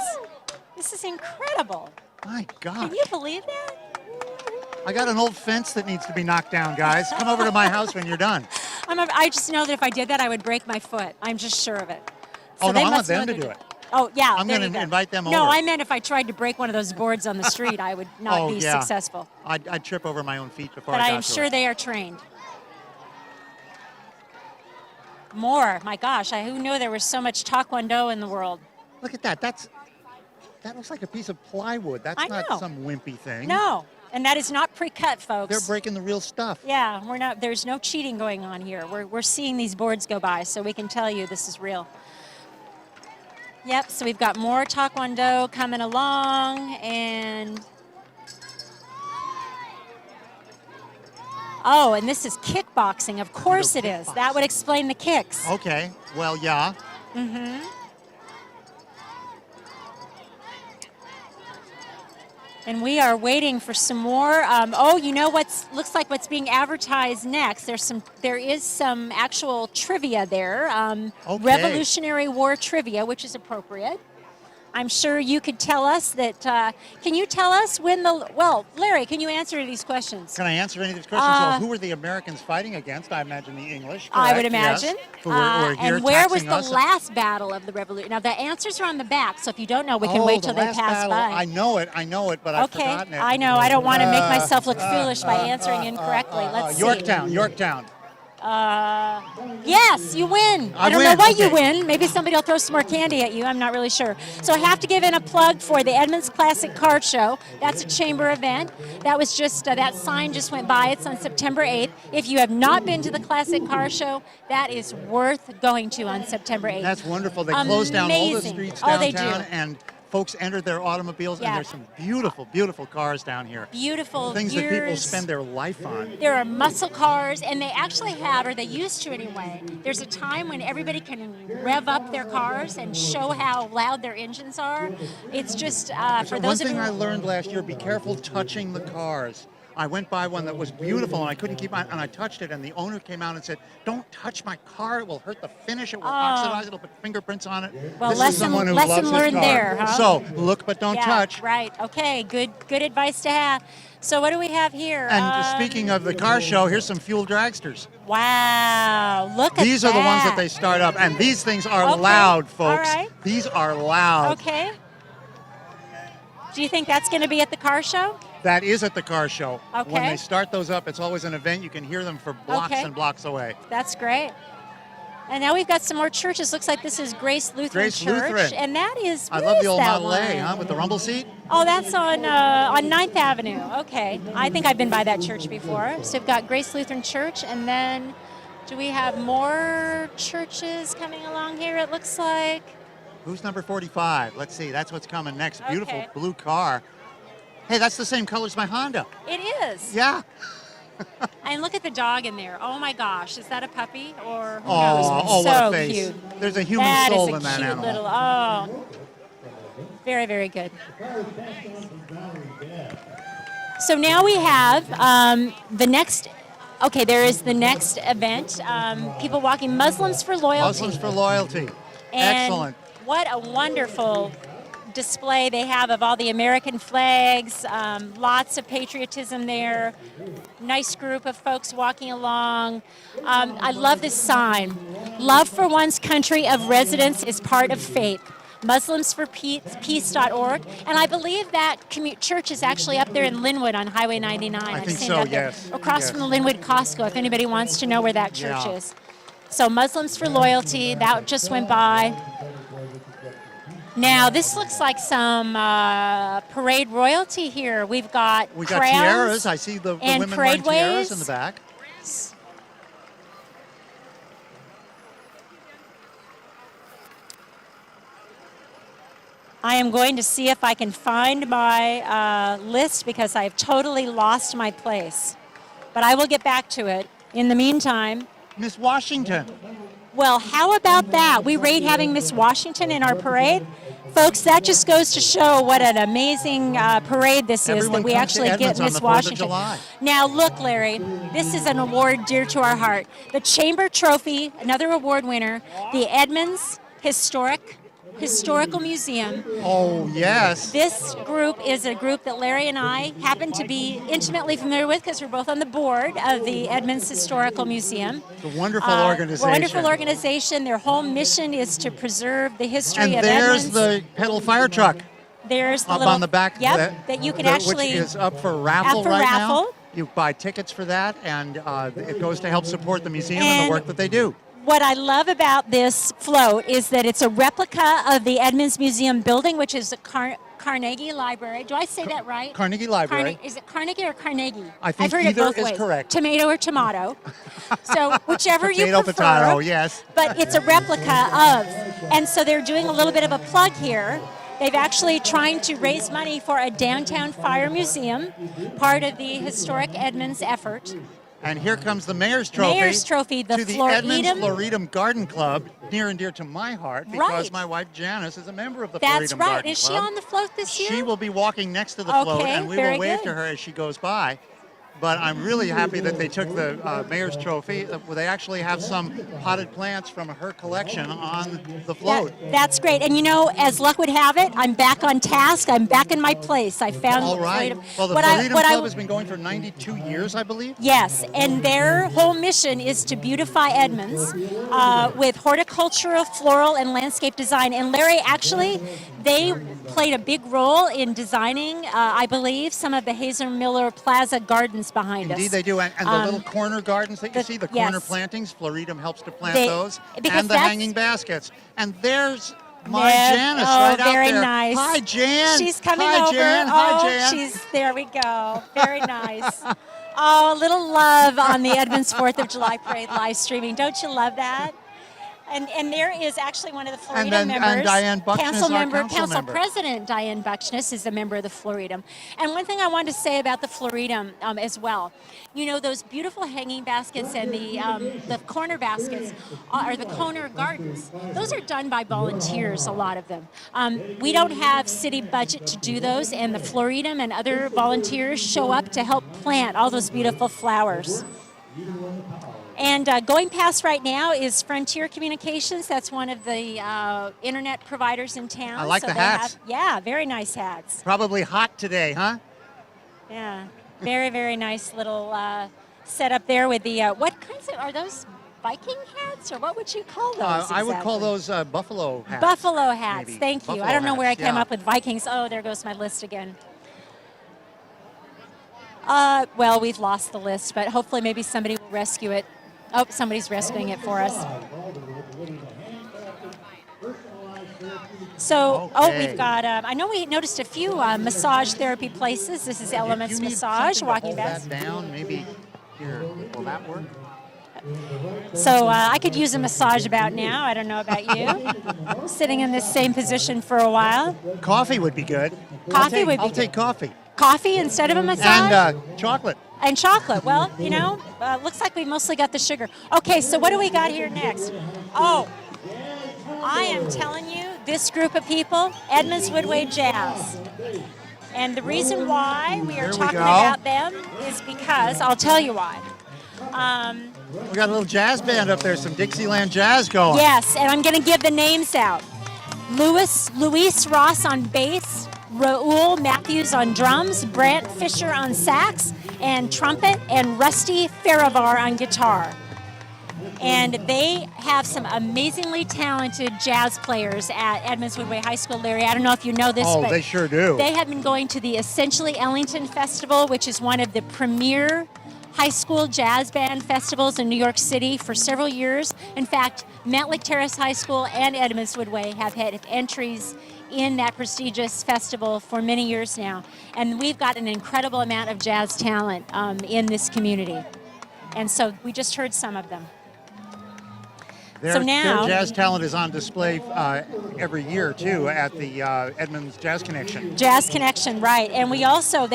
This is incredible. My God. Can you believe that? I got an old fence that needs to be knocked down, guys. Come over to my house when you're done. I just know that if I did that, I would break my foot. I'm just sure of it. Oh, no, they I want must know them to they're do doing- it. Oh, yeah. I'm there going you to go. invite them No, over. I meant if I tried to break one of those boards on the street, I would not be successful. I'd trip over my own feet before But I I got am to sure it. they are trained. More. My gosh, who knew there was so much Taekwondo in the world? Look at that. That looks like a piece of plywood. That's I not know. some wimpy thing. No. And that is not pre-cut, folks. They're breaking the real stuff. Yeah, we're not. There's no cheating going on here. We're seeing these boards go by, so we can tell you this is real. Yep. So we've got more Taekwondo coming along, and and this is kickboxing. Of course it is. That would explain the kicks. Okay. Well, yeah. And we are waiting for some more. Oh, you know looks like what's being advertised next. There is some actual trivia there. Okay. Revolutionary War trivia, which is appropriate. I'm sure you could tell us that. Can you tell us Larry, can you answer these questions? Can I answer any of these questions? So who were the Americans fighting against? I imagine the English. I would correct? imagine. Yes. Who were here and where was taxing the us. last battle of the Revolution? Now, the answers are on the back, so if you don't know, we can wait till the they last pass battle. by. I know it, but I've Okay, forgotten it. I know. I don't want to make myself look foolish by answering incorrectly. Let's see. Yorktown. Yes, you win. I don't know win, why okay. you win. Maybe somebody will throw some more candy at you. I'm not really sure. So I have to give in a plug for the Edmonds Classic Card Show. That's a chamber event. That was just, that sign just went by. It's on September 8th. If you have not been to the Classic Car Show, that is worth going to on September 8th. That's wonderful. They close down all the Amazing. streets Oh, they downtown, do. and folks enter their automobiles, Yeah. and there's some beautiful, beautiful cars down here. Beautiful Things that people views. spend their life on. There are muscle cars, and they actually have, or they used to anyway, there's a time when everybody can rev up their cars and show how loud their engines are. It's just, for So one those of thing you... I learned last year, be careful touching the cars. I went by one that was beautiful, and I couldn't keep on, and I touched it, and the owner came out and said, "Don't touch my car, it will hurt the finish, it will oxidize, it'll put fingerprints on it." Well, This is lesson- someone who lesson loves his learned car. there, huh? So, look but don't Yeah, touch. right. Okay, good advice to have. So what do we have here? And speaking of the car show, here's some fuel dragsters. Wow, look at These are the ones that they start up, and these things are Okay, loud, folks. all right. These are loud. Okay. Do you think that's going to be at the car show? That is at the car show. Okay. When they start those up, it's always an event. You can hear them for blocks Okay. and blocks away. That's great. And now we've got some more churches. Looks like this is Grace Lutheran Grace Church. Lutheran. And that is, I where love is the old that Model A, one? huh, with the rumble seat. Oh, that's on 9th Avenue. Okay. I think I've been by that church before. So we've got Grace Lutheran Church, and then do we have more churches coming along here, it looks like? Who's number 45? Let's see. That's what's coming next. Beautiful Okay. blue car. Hey, that's the same color as my Honda. It is. Yeah. And look at the dog in there. Oh my gosh, is that a puppy or who Oh, knows? oh, So what a face. cute. There's a human That is soul a in that cute animal. little. Oh, very, very good. So now we have the next. Okay, there is the next event. People walking, Muslims for Loyalty. Muslims for loyalty. And Excellent. what a wonderful display they have of all the American flags, lots of patriotism there, nice group of folks walking along. I love this sign. Love for one's country of residence is part of faith. Muslims for Peace.org. And I believe that church is actually up there in Linwood on Highway 99. I've think seen so, it up there, yes, across yes. from the Linwood Costco, if anybody wants to know where that church Yeah. is. So Muslims for Loyalty, that just went by. Now, this looks like some parade royalty here. We've got We got crowns tiaras. I see the and women wearing tiaras paradeways. in the back. I am going to see if I can find my list because I've totally lost my place. But I will get back to it. In the meantime, Miss Washington. well, how about that? We rate having Miss Washington in our parade. Folks, that just goes to show what an amazing parade this is, Everyone that we comes to actually Edmonds get on Miss the 4th of Washington. July. Now, look, Larry, this is an award dear to our heart. The Chamber Trophy, another award winner, the Edmonds Historical Museum. Oh, yes. This group is a group that Larry and I happen to be intimately familiar with because we're both on the board of the Edmonds Historical Museum. It's a wonderful organization. Wonderful organization. Their whole mission is to preserve the history And of there's Edmonds. the pedal fire truck There's the up little, on the back. Yep, that you can actually. Which is up for raffle up for right raffle. now. You buy tickets for that, and it goes to help support the museum and And the work that they do. What I love about this float is that it's a replica of the Edmonds Museum building, which is the Carnegie Library. Do I say that right? Carnegie Library. Is it Carnegie or Carnegie? I think I've heard either it both is ways. correct. Tomato or tomato. So whichever you Potato, prefer. potato, yes. But it's a replica of. And so they're doing a little bit of a plug here. They've actually trying to raise money for a downtown fire museum, part of the historic Edmonds effort. And here comes the Mayor's Trophy. Mayor's Trophy, the to the Edmonds Floridum. Floridum Garden Club, near and dear to my heart, because Right. my wife Janice is a member of the That's Floridum right. Garden Is she Club. on the float this year? She will be walking next to the float, Okay, and we very will wave good. to her as she goes by. But I'm really happy that they took the Mayor's Trophy. They actually have some potted plants from her collection on the float. That's great. And you know, as luck would have it, I'm back on task. I'm back in my place. I found All right. Floridum. Well, the What Floridum what Club has been going for 92 years, I believe. Yes, and their whole mission is to beautify Edmonds with horticultural, floral, and landscape design. And Larry, actually, they played a big role in designing, I believe, some of the Hazel Miller Plaza gardens behind us. Indeed, they do. And the little corner gardens that you see, the corner yes. plantings, Floridum helps to plant They- those. because And the that's- hanging baskets. And there's my Yeah. Janice Oh, right out very there. nice. Hi, Jan. She's coming Hi, over. Jan. Oh, Hi, Jan. there we go. Very nice. Oh, a little love on the Edmonds 4th of July Parade live streaming. Don't you love that? And there is actually one of the Floridum And members. Diane Buckness, our council member. President Diane Buckness is a member of the Floridum. And one thing I wanted to say about the Floridum as well, you know, those beautiful hanging baskets and the corner baskets or the corner gardens, those are done by volunteers, a lot of them. We don't have city budget to do those, and the Floridum and other volunteers show up to help plant all those beautiful flowers. And going past right now is Frontier Communications. That's one of the internet providers in town. I like the they hats. Yeah, very nice hats. Probably hot today, huh? Yeah, very, very nice little setup there with the, what kinds of, are those Viking hats or what would you call those I would call exactly? those buffalo hats. Buffalo hats, maybe. thank you. Buffalo I don't know where I hats, came yeah. up with Vikings. Oh, there goes my list again. Well, we've lost the list, but hopefully maybe somebody will rescue it. Oh, somebody's rescuing it for us. So, Okay. we've got, I know we noticed a few massage therapy places. This is Elements If you need Massage, something to walking hold back. that down, maybe here. Will that work? So I could use a massage about now. I don't know about you. Sitting in this same position for a while. Coffee would be good. Coffee would be I'll good. take coffee. Coffee instead of a massage? And chocolate. And chocolate. Well, you know, looks like we mostly got the sugar. Okay, so what do we got here next? Oh, I am telling you, this group of people, Edmonds Woodway Jazz. And the reason why we are Here we talking go. about them is because, I'll tell you why. We got a little jazz band up there, some Dixieland jazz going. Yes, and I'm going to give the names out. Luis Ross on bass, Raul Matthews on drums, Brant Fisher on sax and trumpet, and Rusty Farivar on guitar. And they have some amazingly talented jazz players at Edmonds Woodway High School. Larry, I don't know if you know this, Oh, but they sure do. they have been going to the Essentially Ellington Festival, which is one of the premier high school jazz band festivals in New York City for several years. In fact, Mentlick Terrace High School and Edmonds Woodway have had entries in that prestigious festival for many years now. And we've got an incredible amount of jazz talent in this community. And so we just heard some of them. Their now- jazz talent is on display every year too at the Edmonds Jazz Connection. Jazz Connection, right. And they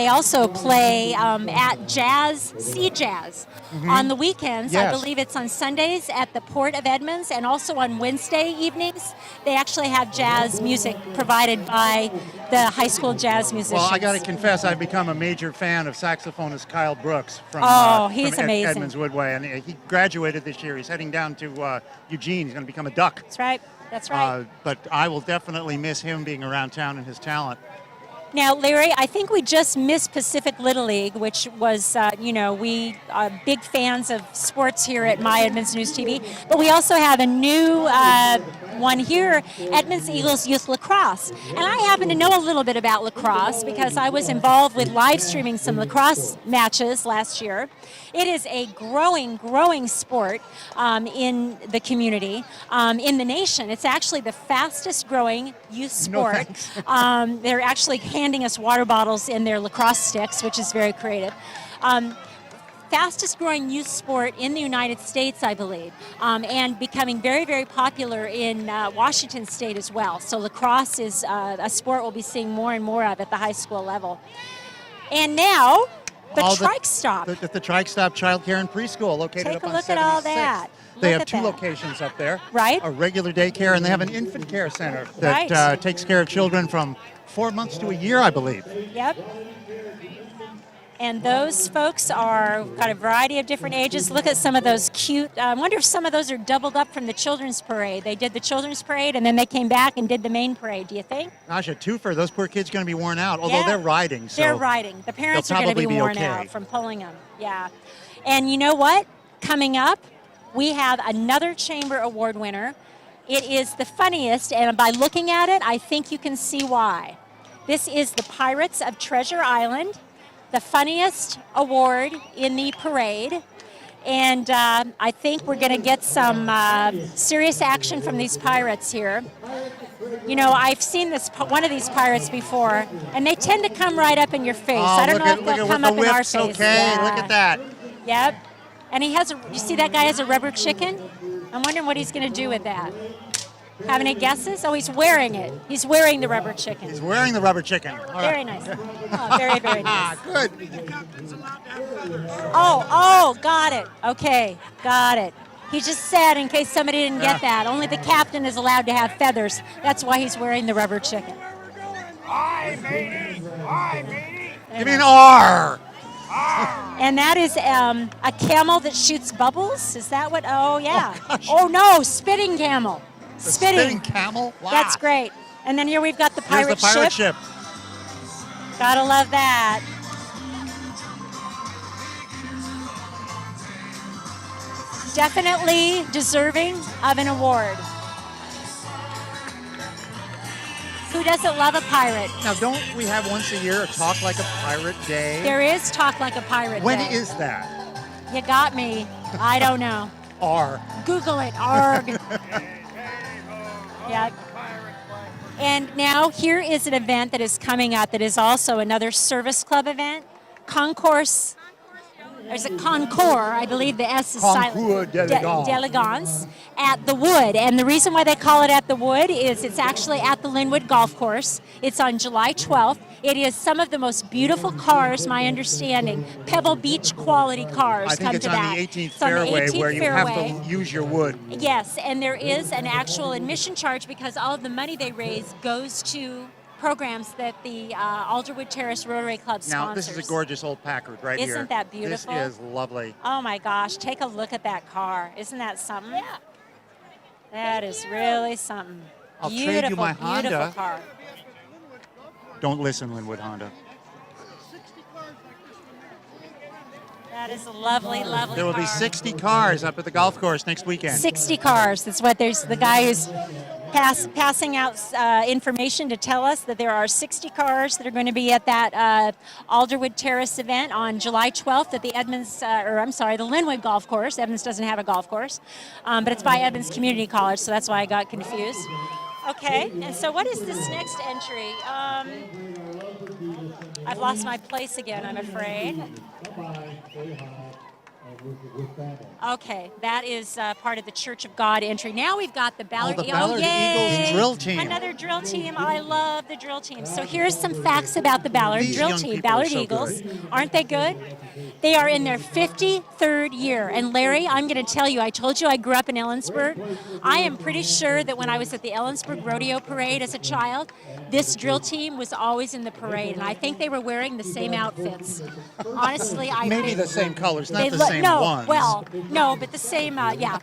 also play at Sea Jazz on the weekends. I Yes. believe it's on Sundays at the Port of Edmonds, and also on Wednesday evenings. They actually have jazz music provided by the high school jazz musicians. Well, I got to confess, I've become a major fan of saxophonist Kyle Brooks from, he's from amazing. Edmonds Woodway, and he graduated this year. He's heading down to Eugene. He's going to become a Duck. That's right. That's right. But I will definitely miss him being around town and his talent. Now, Larry, I think we just missed Pacific Little League, which was, we are big fans of sports here at My Edmonds News TV. But we also have a new one here, Edmonds Eagles Youth Lacrosse. And I happen to know a little bit about lacrosse because I was involved with live streaming some lacrosse matches last year. It is a growing sport in the community, in the nation. It's actually the fastest growing youth sport. They're actually handing us water bottles in their lacrosse sticks, which is very creative. Fastest growing youth sport in the United States, I believe, and becoming very, very popular in Washington State as well. So lacrosse is a sport we'll be seeing more and more of at the high school level. And now The all trike stop. The trike stop child care and preschool located Take up a on look at all 76. that. They Look have at two that. locations up there. Right. A regular daycare, and they have an infant care center that Right. takes care of children from 4 months to a year, I believe. Yep. And those folks are got a variety of different ages. Look at some of those cute. I wonder if some of those are doubled up from the children's parade. They did the children's parade and then they came back and did the main parade. Do you think? Gosh, a twofer. Those poor kids going to be worn out. Although Yeah. they're riding, so They're riding. The parents they'll are going to be probably be worn okay. out from pulling them. Yeah. And you know what? Coming up, we have another Chamber Award winner. It is the funniest, and by looking at it, I think you can see why. This is the Pirates of Treasure Island, the funniest award in the parade. And I think we're going to get some serious action from these pirates here. You know, I've seen one of these pirates before, and they tend to come right up in your face. Oh, I don't look know at, if look they'll at come with up the in our whips, face. okay? Yeah. Look at that. Yep. And he has you see that guy has a rubber chicken? I'm wondering what he's going to do with that. Have any guesses? Oh, he's wearing it. He's wearing the rubber chicken. He's wearing the rubber chicken. All Very right. nice. Oh, very, very nice. Good. Oh, got it. Okay, got it. He just said, in case somebody didn't get that, only the captain is allowed to have feathers. That's why he's wearing the rubber chicken. Aye, matey! Aye, matey! Give me an R. And that is a camel that shoots bubbles. Is that what? Oh, yeah. gosh. Oh, no, spitting camel. The spitting camel. Wow. That's great. And then here we've got the Here's pirate, the pirate ship. Gotta love that. Definitely deserving of an award. Who doesn't love a pirate? Now, don't we have once a year a Talk Like a Pirate Day? There is Talk Like a Pirate When Day. is that? You got me. I don't know. R. Google it. Arg. Yeah. And now here is an event that is coming up that is also another service club event. Concourse. There's a concours, I believe the S is silent. Concours d'Elegance. d'Elegance at the Wood. And the reason why they call it at the Wood is it's actually at the Linwood Golf Course. It's on July 12th. It is some of the most beautiful cars, my understanding. Pebble Beach quality cars I think come it's to on that. the 18th It's on the fairway 18th where you fairway. have to use your wood. Yes, and there is an actual admission charge because all of the money they raise goes to programs that the Alderwood Terrace Rotary Club sponsors. Now, this is a gorgeous old Packard right here. Isn't that beautiful? This is lovely. Oh my gosh, take a look at that car. Isn't that something? Yeah. That is really something. I'll trade you Beautiful, my beautiful Honda. car. Don't listen, Linwood Honda. That is a lovely, lovely There will car. be 60 cars up at the golf course next weekend. 60 cars. That's what there's the guy who's passing out information to tell us that there are 60 cars that are going to be at that Alderwood Terrace event on July 12th at the Edmonds, the Linwood Golf Course. Edmonds doesn't have a golf course, but it's by Edmonds Community College, so that's why I got confused. Okay, and so what is this next entry? I've lost my place again, I'm afraid. Okay, that is part of the Church of God entry. Now we've got the Ballard, the Ballard yay! Eagles drill team. Another drill team. I love the drill team. So here's some facts about the Ballard These drill young team. people are Ballard so Eagles. good. Aren't they good? They are in their 53rd year. And Larry, I'm going to tell you, I told you I grew up in Ellensburg. I am pretty sure that when I was at the Ellensburg Rodeo Parade as a child, this drill team was always in the parade. And I think they were wearing the same outfits. Honestly, I Maybe think the same colors, not they the look- same no, ones. well, no, but the same,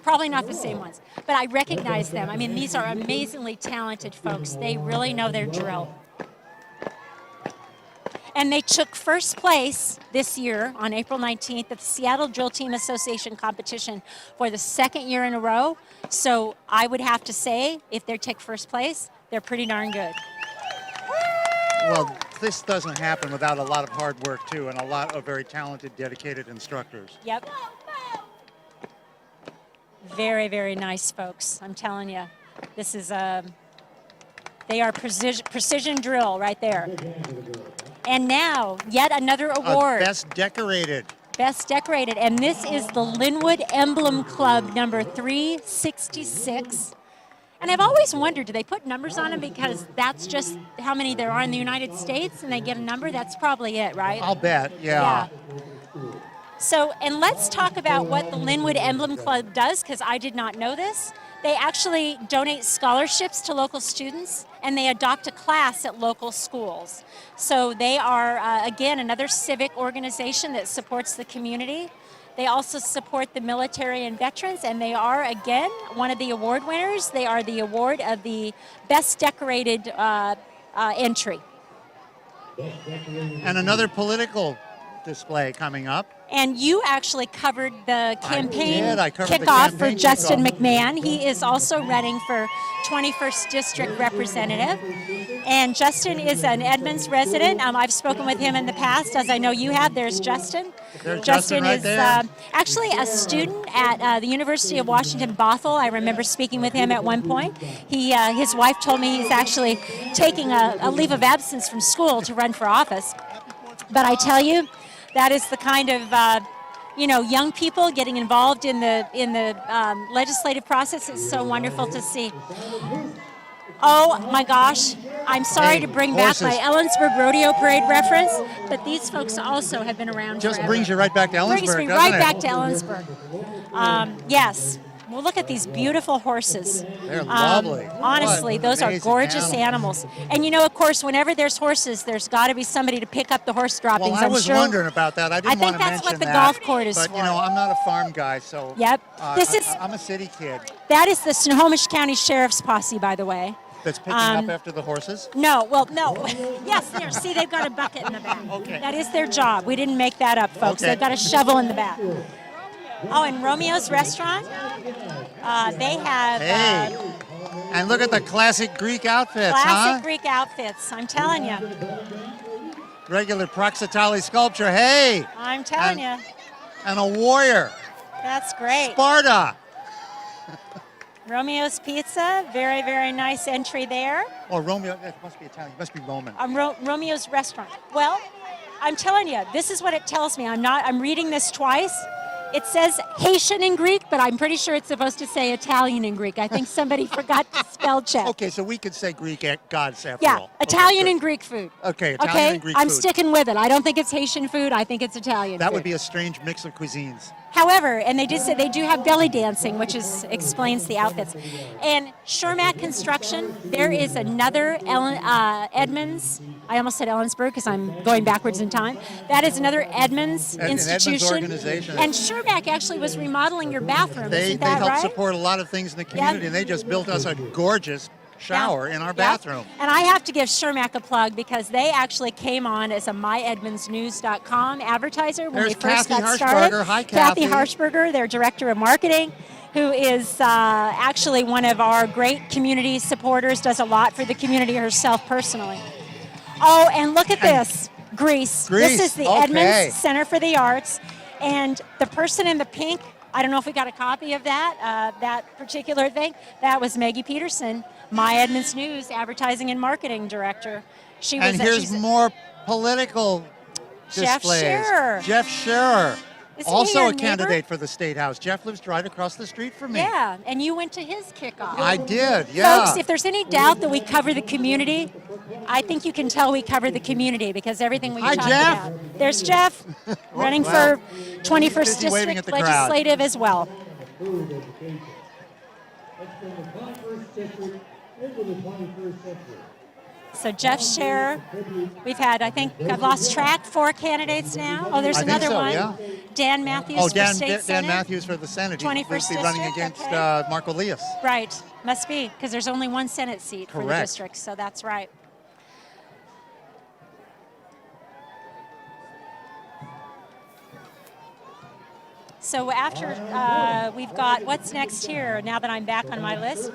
probably not the same ones. But I recognize them. I mean, these are amazingly talented folks. They really know their drill. And they took first place this year on April 19th at the Seattle Drill Team Association competition for the second year in a row. So I would have to say, if they take first place, they're pretty darn good. Well, this doesn't happen without a lot of hard work, too, and a lot of very talented, dedicated instructors. Yep. Very, very nice folks. I'm telling you, this is they are precision drill right there. And now, yet another award. Best decorated. Best decorated. And this is the Linwood Emblem Club number 366. And I've always wondered, do they put numbers on them because that's just how many there are in the United States and they get a number? That's probably it, right? I'll bet, yeah. So, and let's talk about what the Linwood Emblem Club does, because I did not know this. They actually donate scholarships to local students, and they adopt a class at local schools. So they are, again, another civic organization that supports the community. They also support the military and veterans, and they are, again, one of the award winners. They are the award of the Best Decorated Entry. And another political display coming up. And you actually covered the campaign I covered the kickoff campaign for Justin kickoff. McMahon. He is also running for 21st District Representative. And Justin is an Edmonds resident. I've spoken with him in the past, as I know you have. There's Justin. There's Justin right is there. Actually a student at the University of Washington, Bothell. I remember speaking with him at one point. His wife told me he's actually taking a leave of absence from school to run for office. But I tell you, that is the kind of young people getting involved in the legislative process. It's so wonderful to see. Oh my gosh! I'm sorry to bring back my Ellensburg Rodeo Parade reference, but these folks also have been around. Just forever. brings you right back to Ellensburg. Brings me doesn't right it? back to Ellensburg. Yes. Well, look at these beautiful horses. They're lovely. Honestly, What those are amazing gorgeous animals. And of course, whenever there's horses, there's got to be somebody to pick up the horse droppings. Well, I was sure. wondering about that. I didn't think want to that's mention what the that, golf court is but, for. I'm not a farm guy, so Yep. I'm a city kid That is the Snohomish County Sheriff's Posse, by the way. that's picking up after the horses. No. Yes, there. See, they've got a bucket in the back. Okay. That is their job. We didn't make that up, folks. Okay. They've got a shovel in the back. Oh, and Romeo's Restaurant, they have Hey, and look at the classic Greek outfits, classic huh? Greek outfits. I'm telling you. Regular Praxitali sculpture. Hey, I'm telling you. and a warrior. That's great. Sparta. Romeo's Pizza, very, very nice entry there. Oh, Romeo, that must be Italian. It must be Roman. Romeo's Restaurant. Well, I'm telling you, this is what it tells me. I'm reading this twice. It says Haitian in Greek, but I'm pretty sure it's supposed to say Italian in Greek. I think somebody forgot to spell check. Okay, so we could say Greek gods after Yeah, all. Italian Okay, and Greek food. Okay, Italian and Greek I'm food. sticking with it. I don't think it's Haitian food. I think it's Italian That food. would be a strange mix of cuisines. However, and they did say they do have belly dancing, which explains the outfits. And Shermack Construction, there is another Edmonds. I almost said Ellensburg because I'm going backwards in time. That is another Edmonds An Edmonds institution. organization. And Shermack actually was remodeling your bathroom. They Isn't that help right? support a lot of things in the community, and they just built us a gorgeous shower in our Yep. bathroom. And I have to give Shermack a plug because they actually came on as a myedmondsnews.com advertiser when There's we first Kathy got started. Harshberger. Hi, Kathy Kathy. Harshberger, their director of marketing, who is actually one of our great community supporters, does a lot for the community herself personally. Oh, and look at this, Greece. Greece, This is the okay. Edmonds Center for the Arts. And the person in the pink, I don't know if we got a copy of that particular thing. That was Maggie Peterson, My Edmonds News advertising and marketing director. She was. And here's she's- more political Jeff displays. Scherer. Jeff Scherer, Isn't he also your a neighbor? candidate for the State House. Jeff lives right across the street from me. Yeah, and you went to his kickoff. I did, yeah. Folks, if there's any doubt that we cover the community, I think you can tell we cover the community because everything we Hi, talk Jeff. about. There's Jeff running wow. for 21st Busy waving at District the crowd. Legislative as well. Food education. Let's bring the 21st century into the 21st century. So Jeff Scherer, we've had, I think, I've lost track, 4 candidates now. Oh, there's I think another so, one. yeah. Dan Matthews Oh, for Dan, State Dan Senate. Matthews for the Senate. He'll 21st be running District, against okay. Marco Elias. Right, must be, because there's only one Senate seat for the Correct. district, so that's right. So after we've got, what's next here, now that I'm back on my list?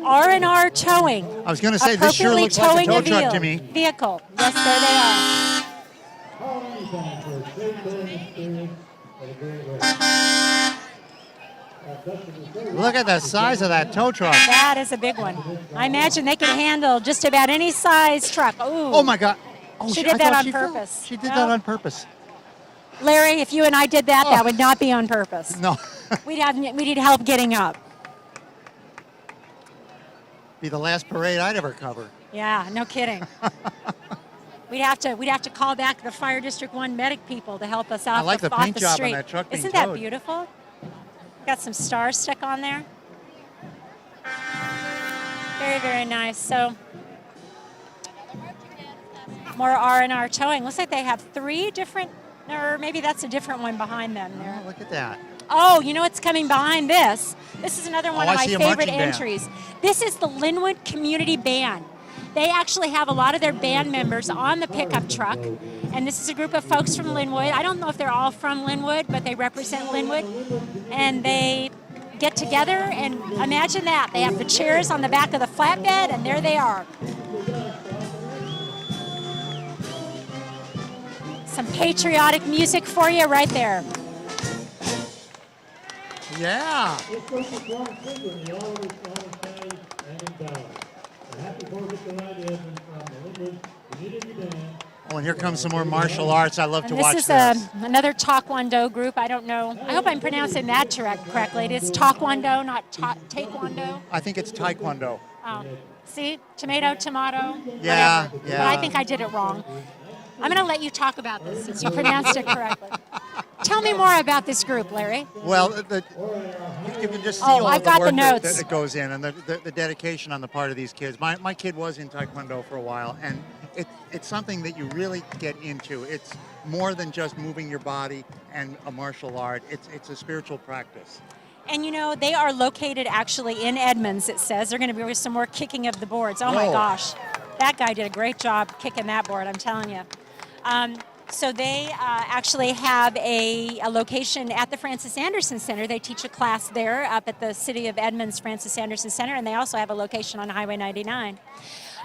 R&R Towing. I was going to say, this sure looks like a tow truck to me. Vehicle. Yes, there they are. Anytime for a safe learning experience at a great rate. Look at the size of that tow truck. That is a big one. I imagine they can handle just about any size truck. Ooh. Oh, my God. Oh, She I did that thought on she fell. purpose. She did No. that on purpose. Larry, if you and I did that, that would not be on purpose. No. We need help getting up. Be the last parade I'd ever cover. Yeah, no kidding. We'd have to call back the Fire District 1 medic people to help us out. I like the off paint the job on street. that truck being Isn't that towed. beautiful? Got some stars stuck on there. Very, very nice. So more R&R towing. Looks like they have 3 different, or maybe that's a different one behind them there. Oh, look at that. Oh, you know what's coming behind this? This is another one of I my see a favorite marching band. entries. This is the Linwood Community Band. They actually have a lot of their band members on the pickup truck, and this is a group of folks from Linwood. I don't know if they're all from Linwood, but they represent Linwood, and they get together, and imagine that. They have the chairs on the back of the flatbed, and there they are. Some patriotic music for you right there. Yeah. This goes to strong children in all of its counties and in Dallas. A happy 4th of July to Edmonds from the Linwood Community Band. Oh, and here comes some more martial arts. I love to And watch this this. is another Taekwondo group. I don't know. I hope I'm pronouncing that correctly. It's Taekwondo, not Taekwondo. I think it's Taekwondo. Oh, see? Tomato, tomato. Yeah, whatever. yeah. But I think I did it wrong. I'm going to let you talk about this since you pronounced it correctly. Tell me more about this group, Larry. Well, you can just see Oh, all I've the got the work notes. that goes in, and the dedication on the part of these kids. My kid was in Taekwondo for a while, and it's something that you really get into. It's more than just moving your body and a martial art. It's a spiritual practice. And you know, they are located actually in Edmonds, it says. They're going to be doing some more kicking of the boards. Oh my Whoa. gosh. That guy did a great job kicking that board, I'm telling you. So they actually have a location at the Francis Anderson Center. They teach a class there up at the City of Edmonds Francis Anderson Center, and they also have a location on Highway 99.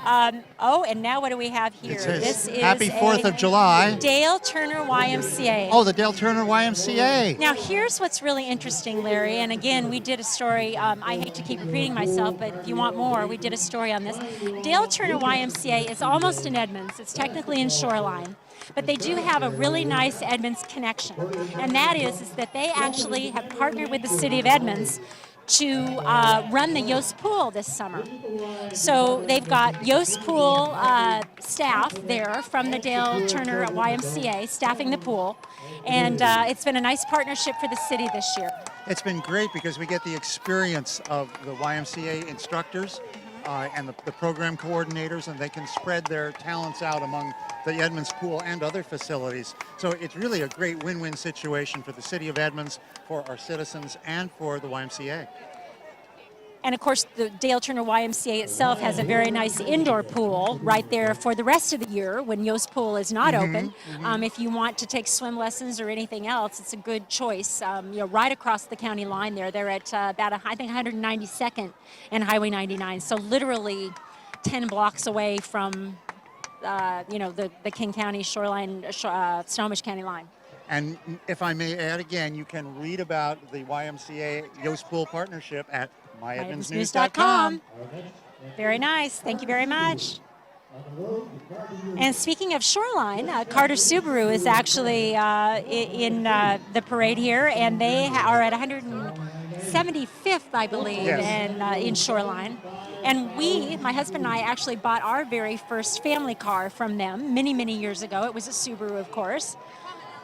And now what do we have here? It says, This is Happy 4th of July. Dale Turner YMCA. Oh, the Dale Turner YMCA. Now, here's what's really interesting, Larry, and again, we did a story, I hate to keep repeating myself, but if you want more, we did a story on this. Dale Turner YMCA is almost in Edmonds. It's technically in Shoreline, but they do have a really nice Edmonds connection, and that is that they actually have partnered with the City of Edmonds to run the Yost Pool this summer. So they've got Yost Pool staff there from the Dale Turner YMCA staffing the pool, and it's been a nice partnership for the city this year. It's been great because we get the experience of the YMCA instructors and the program coordinators, and they can spread their talents out among the Edmonds Pool and other facilities. So it's really a great win-win situation for the City of Edmonds, for our citizens, and for the YMCA. And of course, the Dale Turner YMCA itself has a very nice indoor pool right there for the rest of the year when Yost Pool is not open. If you want to take swim lessons or anything else, it's a good choice. Right across the county line there. They're at about, I think, 192nd and Highway 99. So literally 10 blocks away from, the King County shoreline, Snohomish County line. And if I may add again, you can read about the YMCA Yost Pool partnership at myedmondsnews.com. Very nice. Thank you very much. And speaking of Shoreline, Carter Subaru is actually in the parade here, and they are at 175th, I believe, Yes. in Shoreline. And my husband and I, actually bought our very first family car from them many, many years ago. It was a Subaru, of course.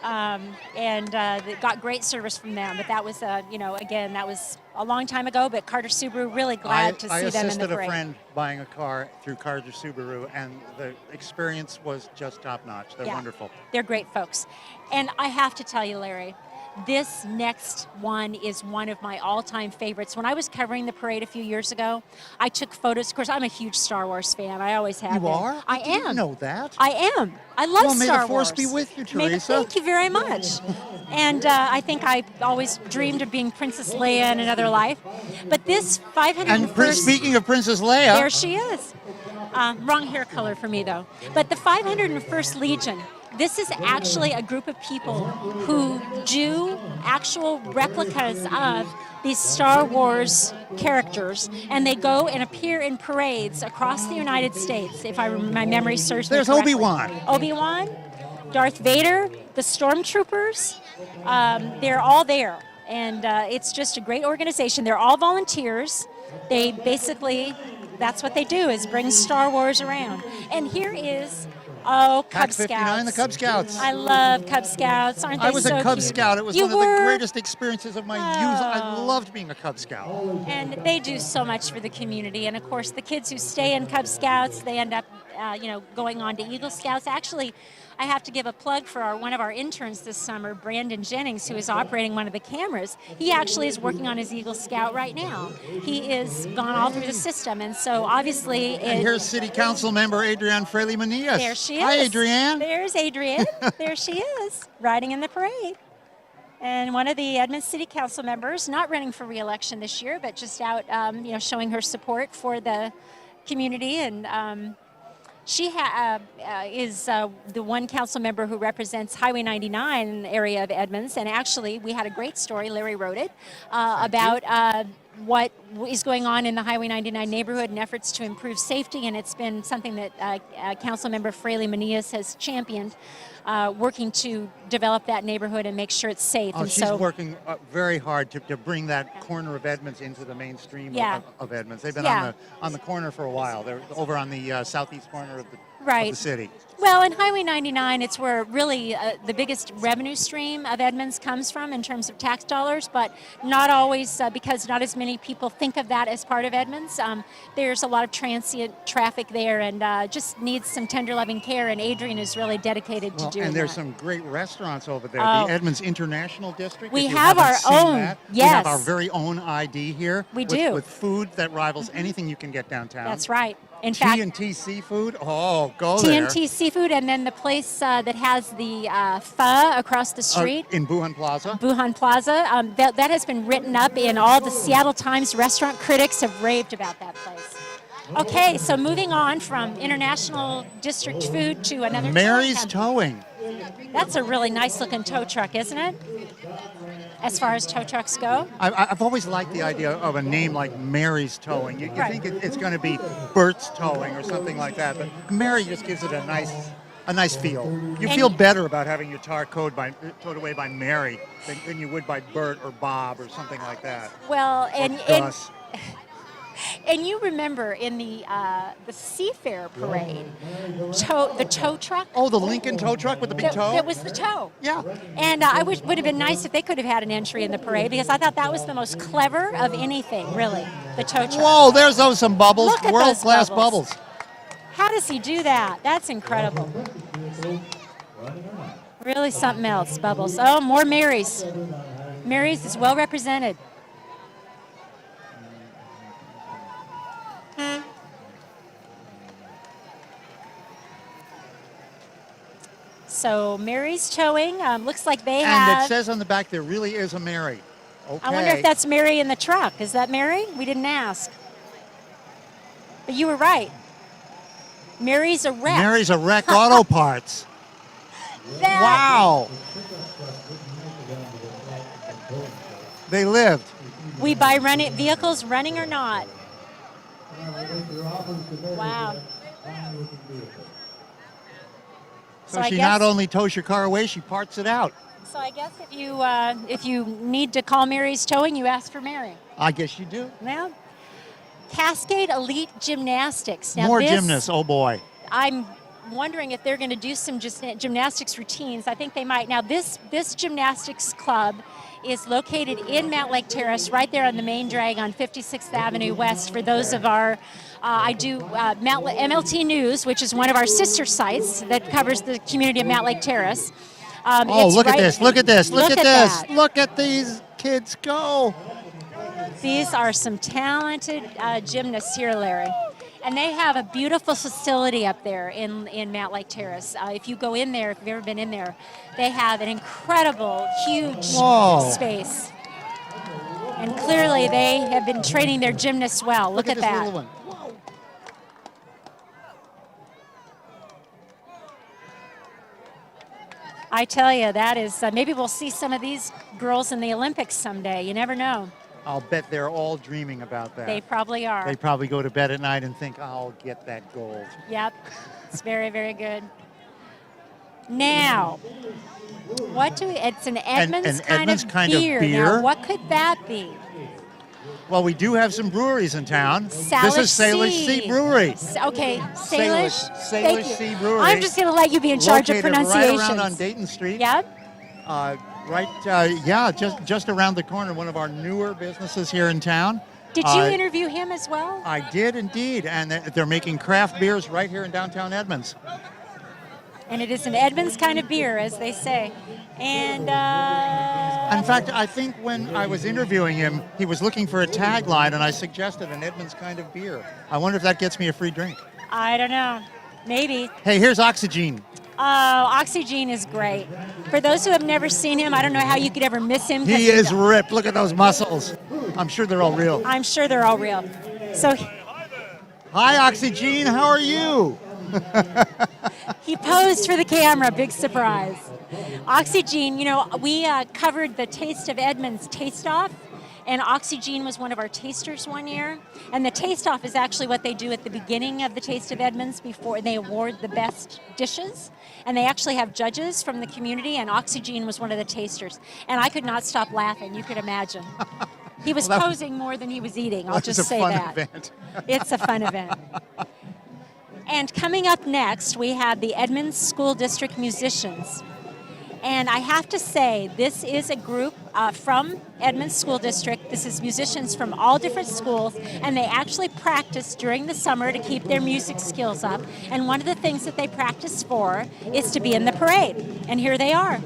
They got great service from them. But that was, again, that was a long time ago. But Carter Subaru, really glad to see them in the I assisted parade. a friend buying a car through Carter Subaru, and the experience was just top-notch. They're wonderful. They're great folks. And I have to tell you, Larry, this next one is one of my all-time favorites. When I was covering the parade a few years ago, I took photos. Of course, I'm a huge Star Wars fan. I always have You been. are? I didn't am. know that. I am. I love Well, may Star the Force Wars. be with you, May Teresa. thank you very much. And I think I always dreamed of being Princess Leia in another life. But this 501st... And speaking of Princess Leia... There she is. Wrong hair color for me, though. But the 501st Legion, this is actually a group of people who do actual replicas of these Star Wars characters, and they go and appear in parades across the United States, if my memory serves me There's correctly. Obi-Wan. Obi-Wan, Darth Vader, the Stormtroopers, they're all there. And it's just a great organization. They're all volunteers. They basically... that's what they do, is bring Star Wars around. And here is, Cub Pack Scouts. 59, the Cub Scouts. I love Cub Scouts. Aren't they I was so a Cub cute? Scout. It was You one of were? the greatest experiences of my youth. I Oh. loved being a Cub Scout. And they do so much for the community. And of course, the kids who stay in Cub Scouts, they end up, going on to Eagle Scouts. Actually, I have to give a plug for one of our interns this summer, Brandon Jennings, who is operating one of the cameras. He actually is working on his Eagle Scout right now. He is gone all through the system, and so obviously, And here's City Council member Adrienne Fraley-Manias. there she is. Hi, Adrienne. There's Adrienne. There she is, riding in the parade. And one of the Edmonds City Council members, not running for re-election this year, but just out, showing her support for the community. And she is the one council member who represents Highway 99 area of Edmonds. And actually, we had a great story, Larry wrote it, about what is going on in the Highway 99 neighborhood and efforts to improve safety. And it's been something that Council Member Fraley-Manias has championed, working to develop that neighborhood and make sure it's safe. Oh, and she's so, working very hard to bring that corner of Edmonds into the mainstream Yeah. of Edmonds. They've been Yeah. on the corner for a while. They're over on the southeast corner of the Right. city. Well, in Highway 99, it's where really the biggest revenue stream of Edmonds comes from in terms of tax dollars, but not always because not as many people think of that as part of Edmonds. There's a lot of transient traffic there and just needs some tender loving care, and Adrian is really dedicated to doing And there's that. some great restaurants over there. Oh. The Edmonds International District. We if you have haven't our seen own, that. We yes. have our very own ID here. We with, do. With food that rivals anything you can get downtown. That's right. In fact, T&T Seafood. Oh, go there. TNT Seafood, and then the place that has the pho across the street. In Buhan Plaza. Buhan Plaza. That has been written up in all the Seattle Times. Restaurant critics have raved about that place. Okay, so moving on from International District food to another Mary's towing company. Towing. That's a really nice looking tow truck, isn't it? As far as tow trucks go. I've always liked the idea of a name like Mary's Towing. You Right. think it's going to be Bert's Towing or something like that, but Mary just gives it a nice feel. You And feel better about having your car towed away by Mary than you would by Bert or Bob or something like that. Well, Or and Gus. and you remember in the Seafair parade, the tow truck. Oh, the Lincoln tow truck with the big toe? That was the tow. Yeah. And would have been nice if they could have had an entry in the parade, because I thought that was the most clever of anything, really, the tow truck. Whoa, there's some bubbles. Look at those World-class bubbles. bubbles. How does he do that? That's incredible. Really something else, Bubbles. Oh, more Marys. Marys is well represented. So Mary's Towing, looks like they And have. it says on the back there really is a Mary. Okay. I wonder if that's Mary in the truck. Is that Mary? We didn't ask. But you were right. Mary's a wreck. Mary's a wreck auto parts. That- Wow. They lived. We buy vehicles running or not. Wow. So I she guess- not only tows your car away, she parts it out. So I guess if you need to call Mary's Towing, you ask for Mary. I guess you do. Well, Cascade Elite Gymnastics. Now More this, gymnasts, oh boy. I'm wondering if they're going to do some gymnastics routines. I think they might. Now this gymnastics club is located in Mount Lake Terrace, right there on the main drag on 56th Avenue West. For those of our, I do MLT News, which is one of our sister sites that covers the community of Mount Lake Terrace. Oh, It's look right- at this, look at this, look Look at at this. that. Look at these kids go. These are some talented gymnasts here, Larry. And they have a beautiful facility up there in Mount Lake Terrace. If you go in there, if you've ever been in there, they have an incredible, huge Whoa. space. And clearly they have been training their gymnasts well. Look at this that. little one. Whoa. I tell you, that is, maybe we'll see some of these girls in the Olympics someday. You never know. I'll bet they're all dreaming about that. They probably are. They probably go to bed at night and think, I'll get that gold. Yep, it's very, very good. Now, it's an Edmonds, Edmonds kind of beer. beer? Now, what could that be? Well, we do have some breweries in town. Salish This is Salish Sea Brewery. Okay, Salish. Salish Thank you. Sea Brewery. I'm just going to let you be in charge of Located pronunciations. right around on Dayton Street. Yep. Just around the corner, one of our newer businesses here in town. Did you interview him as well? I did indeed, and they're making craft beers right here in downtown Edmonds. And it is an Edmonds kind of beer, as they say. And in fact, I think when I was interviewing him, he was looking for a tagline, and I suggested an Edmonds kind of beer. I wonder if that gets me a free drink. I don't know. Maybe. Hey, here's Oxygen. Oh, Oxygen is great. For those who have never seen him, I don't know how you could ever miss him. He is ripped. Look at those muscles. I'm sure they're all real. I'm sure they're all real. So Hi, Oxygen. How are you? he posed for the camera. Big surprise. Oxygen, you know, we covered the Taste of Edmonds Taste Off, and Oxygen was one of our tasters one year. And the Taste Off is actually what they do at the beginning of the Taste of Edmonds before they award the best dishes. And they actually have judges from the community, and Oxygen was one of the tasters. And I could not stop laughing, you could imagine. He was posing more than he was eating, I'll just say that. Event. It's a fun event. And coming up next, we have the Edmonds School District Musicians. And I have to say, this is a group from Edmonds School District. This is musicians from all different schools, and they actually practice during the summer to keep their music skills up. And one of the things that they practice for is to be in the parade. And here they are.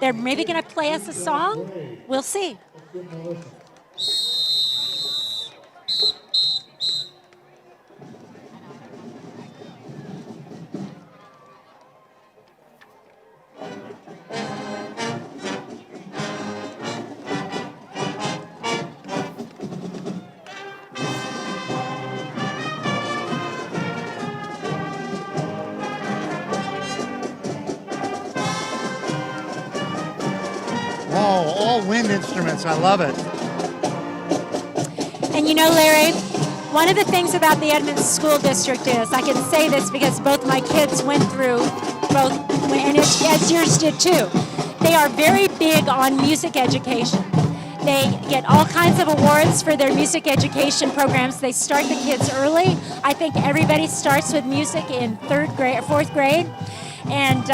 They're maybe going to play us a song. We'll see. Oh, all wind instruments. I love it. And you know, Larry, one of the things about the Edmonds School District is, I can say this because both my kids went through both, and as yours did too, they are very big on music education. They get all kinds of awards for their music education programs. They start the kids early. I think everybody starts with music in third grade or fourth grade, and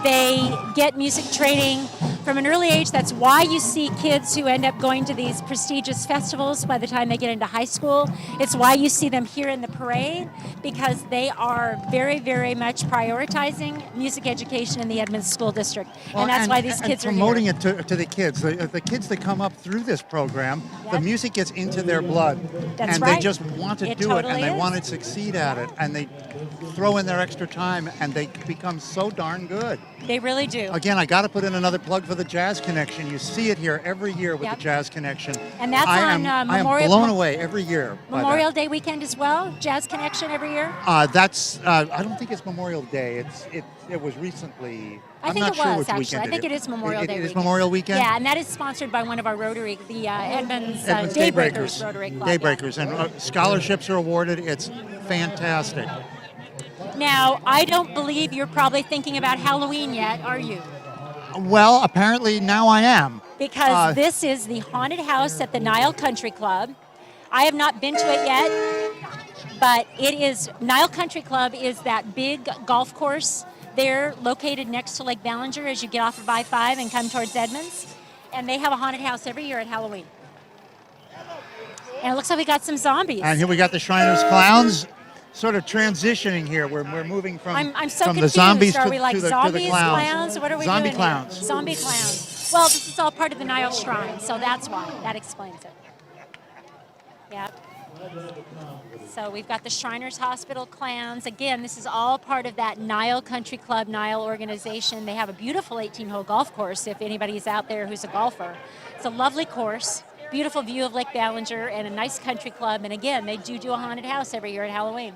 they get music training from an early age. That's why you see kids who end up going to these prestigious festivals by the time they get into high school. It's why you see them here in the parade, because they are very, very much prioritizing music education in the Edmonds School District. And that's why these kids are promoting here. it to the kids. The kids that come up through this program, the music gets into their blood. That's and right. they just want to do it, and they want to succeed at it. And they throw in their extra time, and they become so darn good. They really do. Again, I got to put in another plug for the Jazz Connection. You see it here every year with the Jazz Connection. And that's I am blown away every year. Memorial Day weekend as well. Jazz Connection every year. I don't think it's Memorial Day. It was recently. I think it was actually. I think it is Memorial Day. It is Memorial Weekend. Yeah, and that is sponsored by one of our Rotary, the Edmonds Daybreakers Rotary Club. Daybreakers, and scholarships are awarded. It's fantastic. Now, I don't believe you're probably thinking about Halloween yet, are you? Well, apparently now I am. Because this is the haunted house at the Nile Country Club. I have not been to it yet, but it is, Nile Country Club is that big golf course there located next to Lake Ballinger as you get off of I-5 and come towards Edmonds. And they have a haunted house every year at Halloween. And it looks like we got some zombies. And here we got the Shriners Clowns. Sort of transitioning here. We're moving from, I'm so from confused. the zombies Are to, we like to the zombies, clowns. What are we Zombie doing clowns. Here? Zombie clowns. Well, this is all part of the Nile Shrine, so that's why. That explains it. Yep. So we've got the Shriners Hospital Clowns. Again, this is all part of that Nile Country Club, Nile organization. They have a beautiful 18-hole golf course if anybody's out there who's a golfer. It's a lovely course, beautiful view of Lake Ballinger, and a nice country club. And again, they do a haunted house every year at Halloween.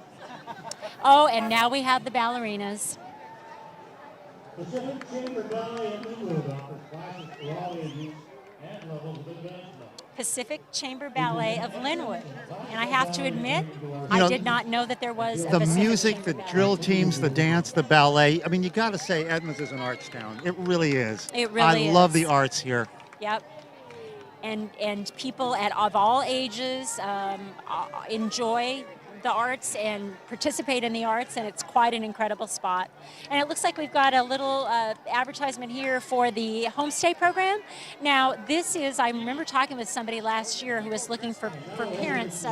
Oh, and now we have the ballerinas. Pacific Chamber Ballet of Linwood offers classes for all ages and levels of advancement. Pacific Chamber Ballet of Linwood. And I have to admit, I did not know that there was a the Pacific music, Chamber the Ballet. drill teams, the dance, the ballet. I mean, you got to say Edmonds is an arts town. It really is. It really is. I love the arts here. Yep. and people of all ages enjoy the arts and participate in the arts, and it's quite an incredible spot. And it looks like we've got a little advertisement here for the homestay program. Now, this is, I remember talking with somebody last year who was looking for parents,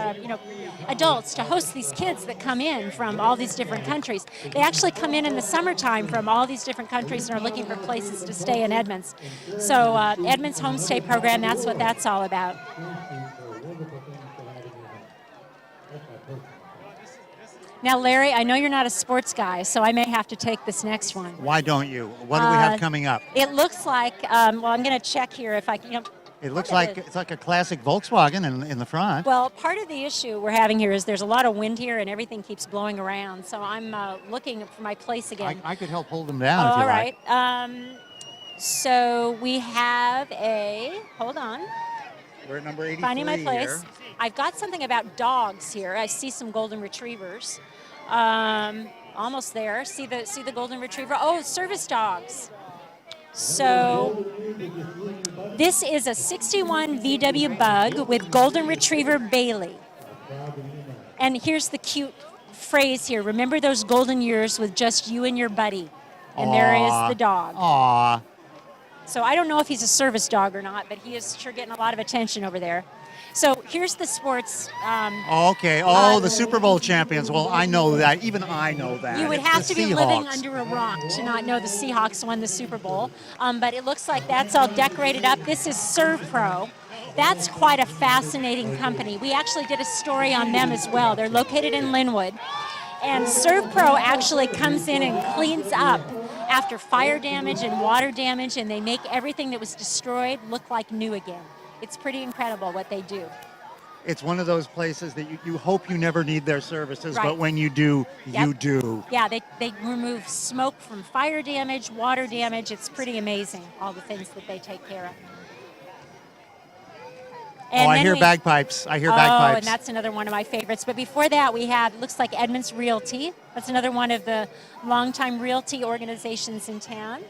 adults, to host these kids that come in from all these different countries. They actually come in the summertime from all these different countries and are looking for places to stay in Edmonds. So Edmonds Homestay Program, that's what that's all about. Now, Larry, I know you're not a sports guy, so I may have to take this next one. Why don't you? What do we have coming up? It looks like, well, I'm going to check here if I can, It looks like it's like a classic Volkswagen in the front. Well, part of the issue we're having here is there's a lot of wind here and everything keeps blowing around, so I'm looking for my place again. I could help hold them down if you like. All right. So we have hold on. We're at number 83 Finding my place. here. I've got something about dogs here. I see some golden retrievers. Almost there. See the golden retriever? Oh, service dogs. So this is a 61 VW Bug with golden retriever Bailey. And here's the cute phrase here. Remember those golden years with just you and your buddy. And there is the dog. Aww. So I don't know if he's a service dog or not, but he is sure getting a lot of attention over there. So here's the sports. Okay. Oh, the Super Bowl champions. Well, I know that. Even I know that. You would It's have the to be Seahawks. living under a rock to not know the Seahawks won the Super Bowl. But it looks like that's all decorated up. This is ServPro. That's quite a fascinating company. We actually did a story on them as well. They're located in Linwood. And ServPro actually comes in and cleans up after fire damage and water damage, and they make everything that was destroyed look like new again. It's pretty incredible what they do. It's one of those places that you hope you never need their services, Right. but when you do, Yep. you do. Yeah, they remove smoke from fire damage, water damage. It's pretty amazing, all the things that they take care of. And Oh, I then hear we- bagpipes. I hear Oh, bagpipes. and that's another one of my favorites. But before that, we have, looks like Edmonds Realty. That's another one of the longtime realty organizations in town.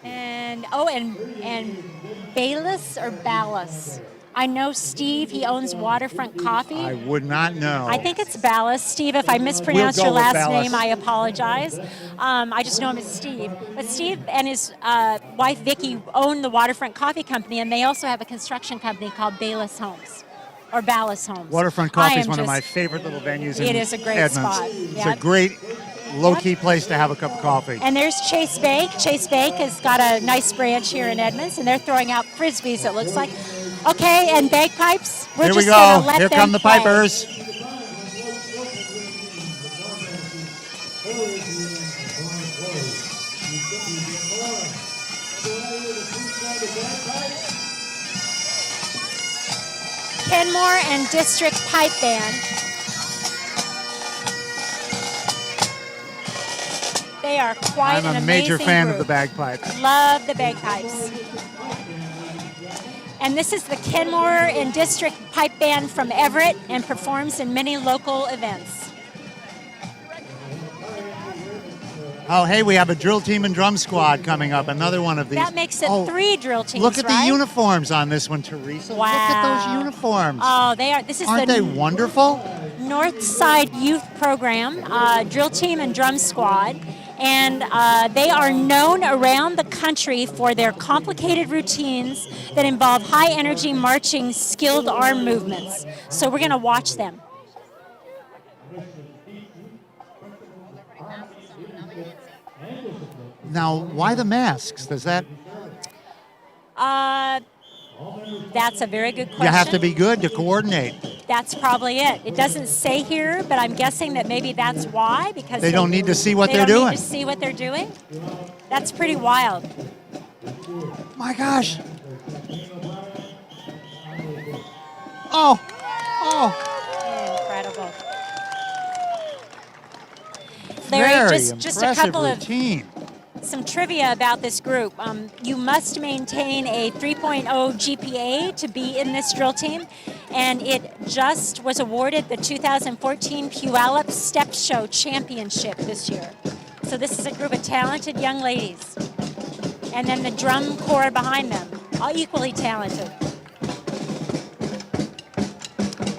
And Bayless or Ballas? I know Steve, he owns Waterfront Coffee. I would not know. I think it's Ballas. Steve, if I mispronounced We'll your go with last Ballas. name, I apologize. I just know him as Steve. But Steve and his wife, Vicki, own the Waterfront Coffee Company, and they also have a construction company called Bayless Homes, or Ballas Homes. Waterfront Coffee is one of my favorite little venues in It is a great Edmonds. spot. It's Yep. a great low-key place to have a cup of coffee. And there's Chase Bake. Chase Bake has got a nice branch here in Edmonds, and they're throwing out frisbees, it looks like. Okay, and bagpipes. We're Here we just gonna go. let Here them come the play. pipers. Kenmore and District Pipe Band. They are quite I'm an a major amazing fan group. of the bagpipes. Love the bagpipes. And this is the Kenmore and District Pipe Band from Everett and performs in many local events. Oh, hey, we have a drill team and drum squad coming up. Another one of these. That makes it Oh, 3 drill teams, look at right? the uniforms on this one, Teresa. Wow. Look at those uniforms. Oh, they are. This is Aren't the they wonderful? Northside Youth Program, drill team and drum squad. And they are known around the country for their complicated routines that involve high energy marching, skilled arm movements. So we're going to watch them. Now, why the masks? Does that? That's a very good question. You have to be good to coordinate. That's probably it. It doesn't say here, but I'm guessing that maybe that's why, because They don't need to see what they they're don't doing. need to see what they're doing. That's pretty wild. My gosh. Oh. Oh. Incredible. Larry, Very just a impressive couple of routine. some trivia about this group. You must maintain a 3.0 GPA to be in this drill team, and it just was awarded the 2014 Puyallup Step Show Championship this year. So this is a group of talented young ladies. And then the drum corps behind them, all equally talented.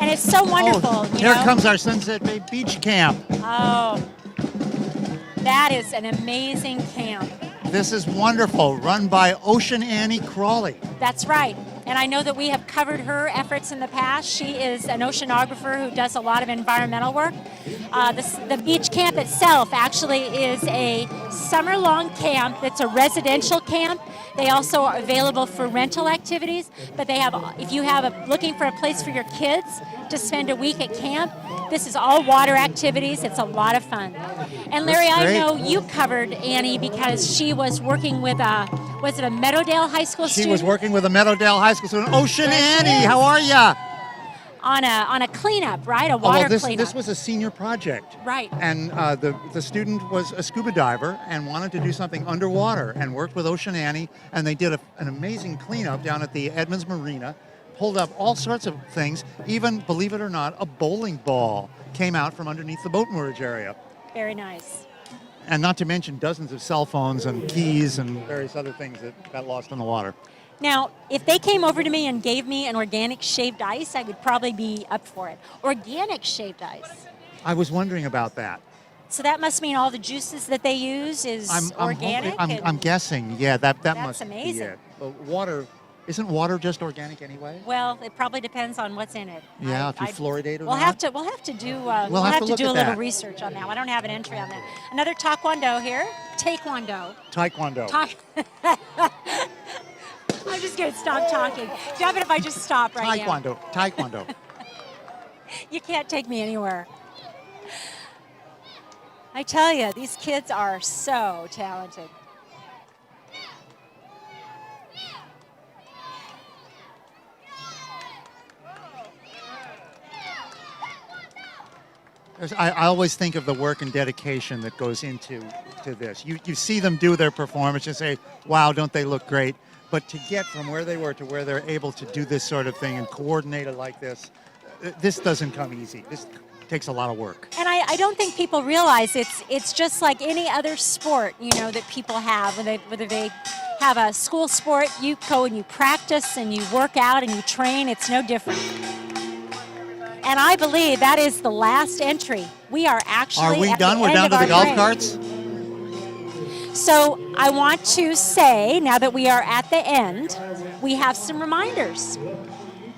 And it's so wonderful, you Here know? comes our Sunset Bay Beach Camp. Oh, that is an amazing camp. This is wonderful, run by Ocean Annie Crawley. That's right. And I know that we have covered her efforts in the past. She is an oceanographer who does a lot of environmental work. The beach camp itself actually is a summer-long camp that's a residential camp. They also are available for rental activities, but they have, if you have looking for a place for your kids to spend a week at camp, this is all water activities. It's a lot of fun. And Larry, I know you covered Annie because she was working with was it a Meadowdale High School student? She was working with a Meadowdale High School student. Ocean Annie, how are ya? On a cleanup, right? A water cleanup. This was a senior project. Right. And the student was a scuba diver and wanted to do something underwater and worked with Ocean Annie, and they did an amazing cleanup down at the Edmonds Marina, pulled up all sorts of things, even, believe it or not, a bowling ball came out from underneath the boat moorage area. Very nice. And not to mention dozens of cell phones and keys and various other things that got lost in the water. Now, if they came over to me and gave me an organic shaved ice, I would probably be up for it. Organic shaved ice. I was wondering about that. So that must mean all the juices that they use is organic? I'm guessing, yeah, that must amazing. be it. But water, isn't water just organic anyway? Well, it probably depends on what's in it. Yeah, if you fluoridate it or we'll not. Have to do we'll have to look do at a little that. research on that. I don't have an entry on that. Another taekwondo here. Taekwondo. I'm just going to stop talking. Damn it if I just stop right now. Taekwondo. You can't take me anywhere. I tell you, these kids are so talented. I always think of the work and dedication that goes into this. You see them do their performance and say, wow, don't they look great? But to get from where they were to where they're able to do this sort of thing and coordinate it like this doesn't come easy. This takes a lot of work. And I don't think people realize it's just like any other sport, you know, that people have. Whether they have a school sport, you go and you practice and you work out and you train. It's no different. And I believe that is the last entry. We are actually Are we at done? The We're end down of to the our golf break. carts? So I want to say, now that we are at the end, we have some reminders.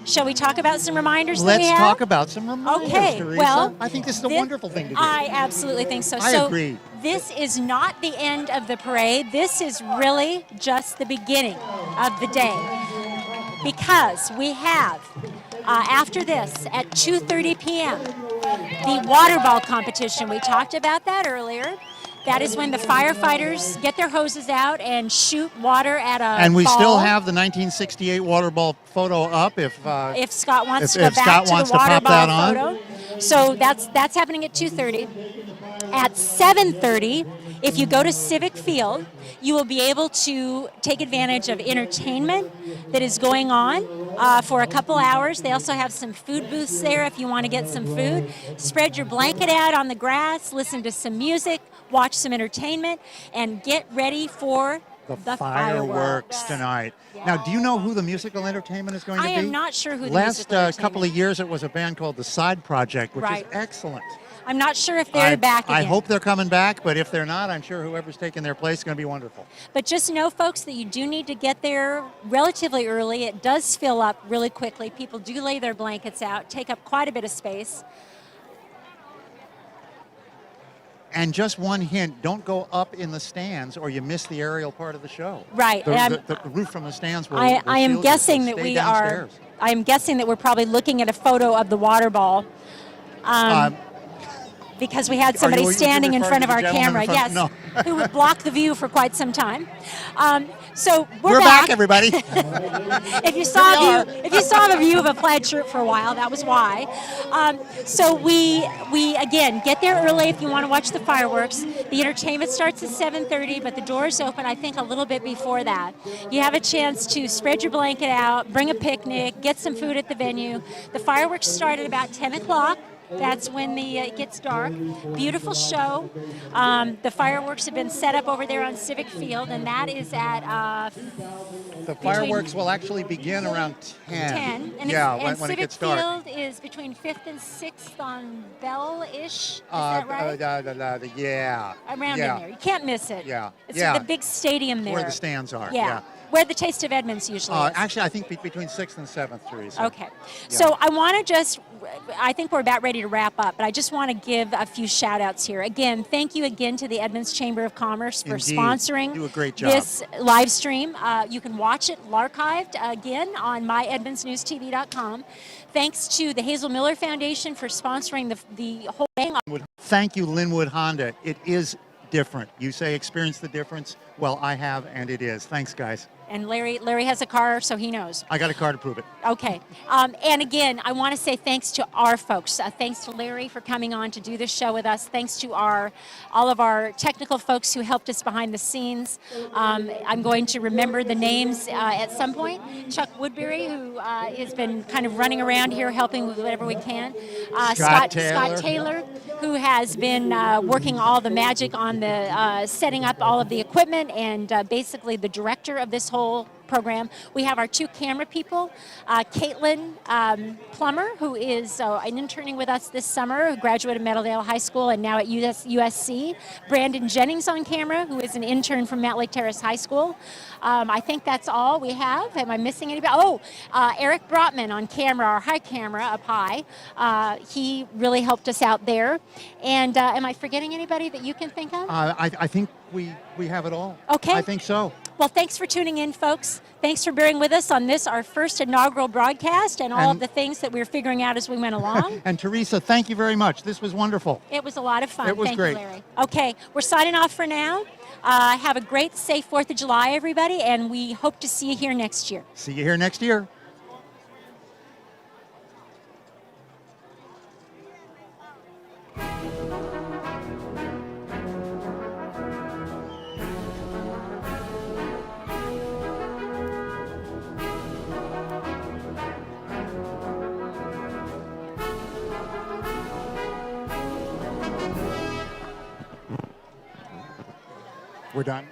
Shall we talk about some reminders that we have? Let's talk about some reminders, Okay, Teresa. well, I think this is a wonderful thing to do. I absolutely think so. I agree. This is not the end of the parade. This is really just the beginning of the day. Because we have, after this, at 2:30 p.m., the water ball competition. We talked about that earlier. That is when the firefighters get their hoses out and shoot water at a And we ball. still have the 1968 water ball photo up if Scott wants to if go back Scott to wants the to water pop ball that on. photo. So that's happening at 2:30. At 7:30, if you go to Civic Field, you will be able to take advantage of entertainment that is going on for a couple hours. They also have some food booths there if you want to get some food. Spread your blanket out on the grass, listen to some music, watch some entertainment, and get ready for the fireworks tonight. Yeah. Now, do you know who the musical entertainment is going to be? I am not sure who the Last musical entertainment couple of years, it was a band called The Side Project, which Right. is excellent. I'm not sure if they're back again. I hope they're coming back, but if they're not, I'm sure whoever's taking their place is going to be wonderful. But just know, folks, that you do need to get there relatively early. It does fill up really quickly. People do lay their blankets out, take up quite a bit of space. And just one hint, don't go up in the stands or you miss the aerial part of the show. Right. The roof from the stands will I shield am you, guessing so that stay we downstairs. I am guessing that we're probably looking at a photo of the water ball. because we had somebody standing in front of our camera, yes, No. who would block the view for quite some time. So We're back, everybody. If you saw the view of a plaid shirt for a while, that was why. So we again get there early if you want to watch the fireworks. The entertainment starts at 7:30, but the doors open I think a little bit before that. You have a chance to spread your blanket out, bring a picnic, get some food at the venue. The fireworks start at about 10 o'clock. That's when it gets dark. Beautiful show. The fireworks have been set up over there on Civic Field, and that is at The fireworks will actually begin around 10. 10. And, yeah, and when it Civic gets dark. Field is between 5th and 6th on Bell-ish. Is that right? Yeah. Around yeah. in there. You can't miss it. Yeah. It's yeah. the big stadium there. Where the stands are. Yeah. Where the Taste of Edmonds usually is. Actually, I think between 6th and 7th, Teresa. Okay. So I want to I think we're about ready to wrap up, but I just want to give a few shout outs here. Again, thank you again to the Edmonds Chamber of Commerce for Indeed. sponsoring Do a great job. this live stream. You can watch it archived again on myedmondsnewstv.com. Thanks to the Hazel Miller Foundation for sponsoring the whole thing. Thank you, Linwood Honda. It is different. You say experience the difference. Well, I have, and it is. Thanks, guys. And Larry has a car, so he knows. I got a car to prove it. Okay. And again, I want to say thanks to our folks. Thanks to Larry for coming on to do this show with us. Thanks to all of our technical folks who helped us behind the scenes. I'm going to remember the names at some point. Chuck Woodbury, who has been kind of running around here helping with whatever we can. Scott Taylor, who has been working all the magic on the setting up all of the equipment and basically the director of this whole program. We have our two camera people, Caitlin Plummer, who is interning with us this summer, who graduated Meadowdale High School and now at USC. Brandon Jennings on camera, who is an intern from Mount Lake Terrace High School. I think that's all we have. Am I missing anybody? Eric Brotman on camera, our high camera up high. He really helped us out there. And am I forgetting anybody that you can think of? I think we have it all. Okay. I think so. Well, thanks for tuning in, folks. Thanks for bearing with us on this, our first inaugural broadcast, and all of the things that we were figuring out as we went along. And Teresa, thank you very much. This was wonderful. It was a lot of fun. It was Thank great. you, Larry. Okay, we're signing off for now. Have a great, safe 4th of July, everybody, and we hope to see you here next year. See you here next year. We're done.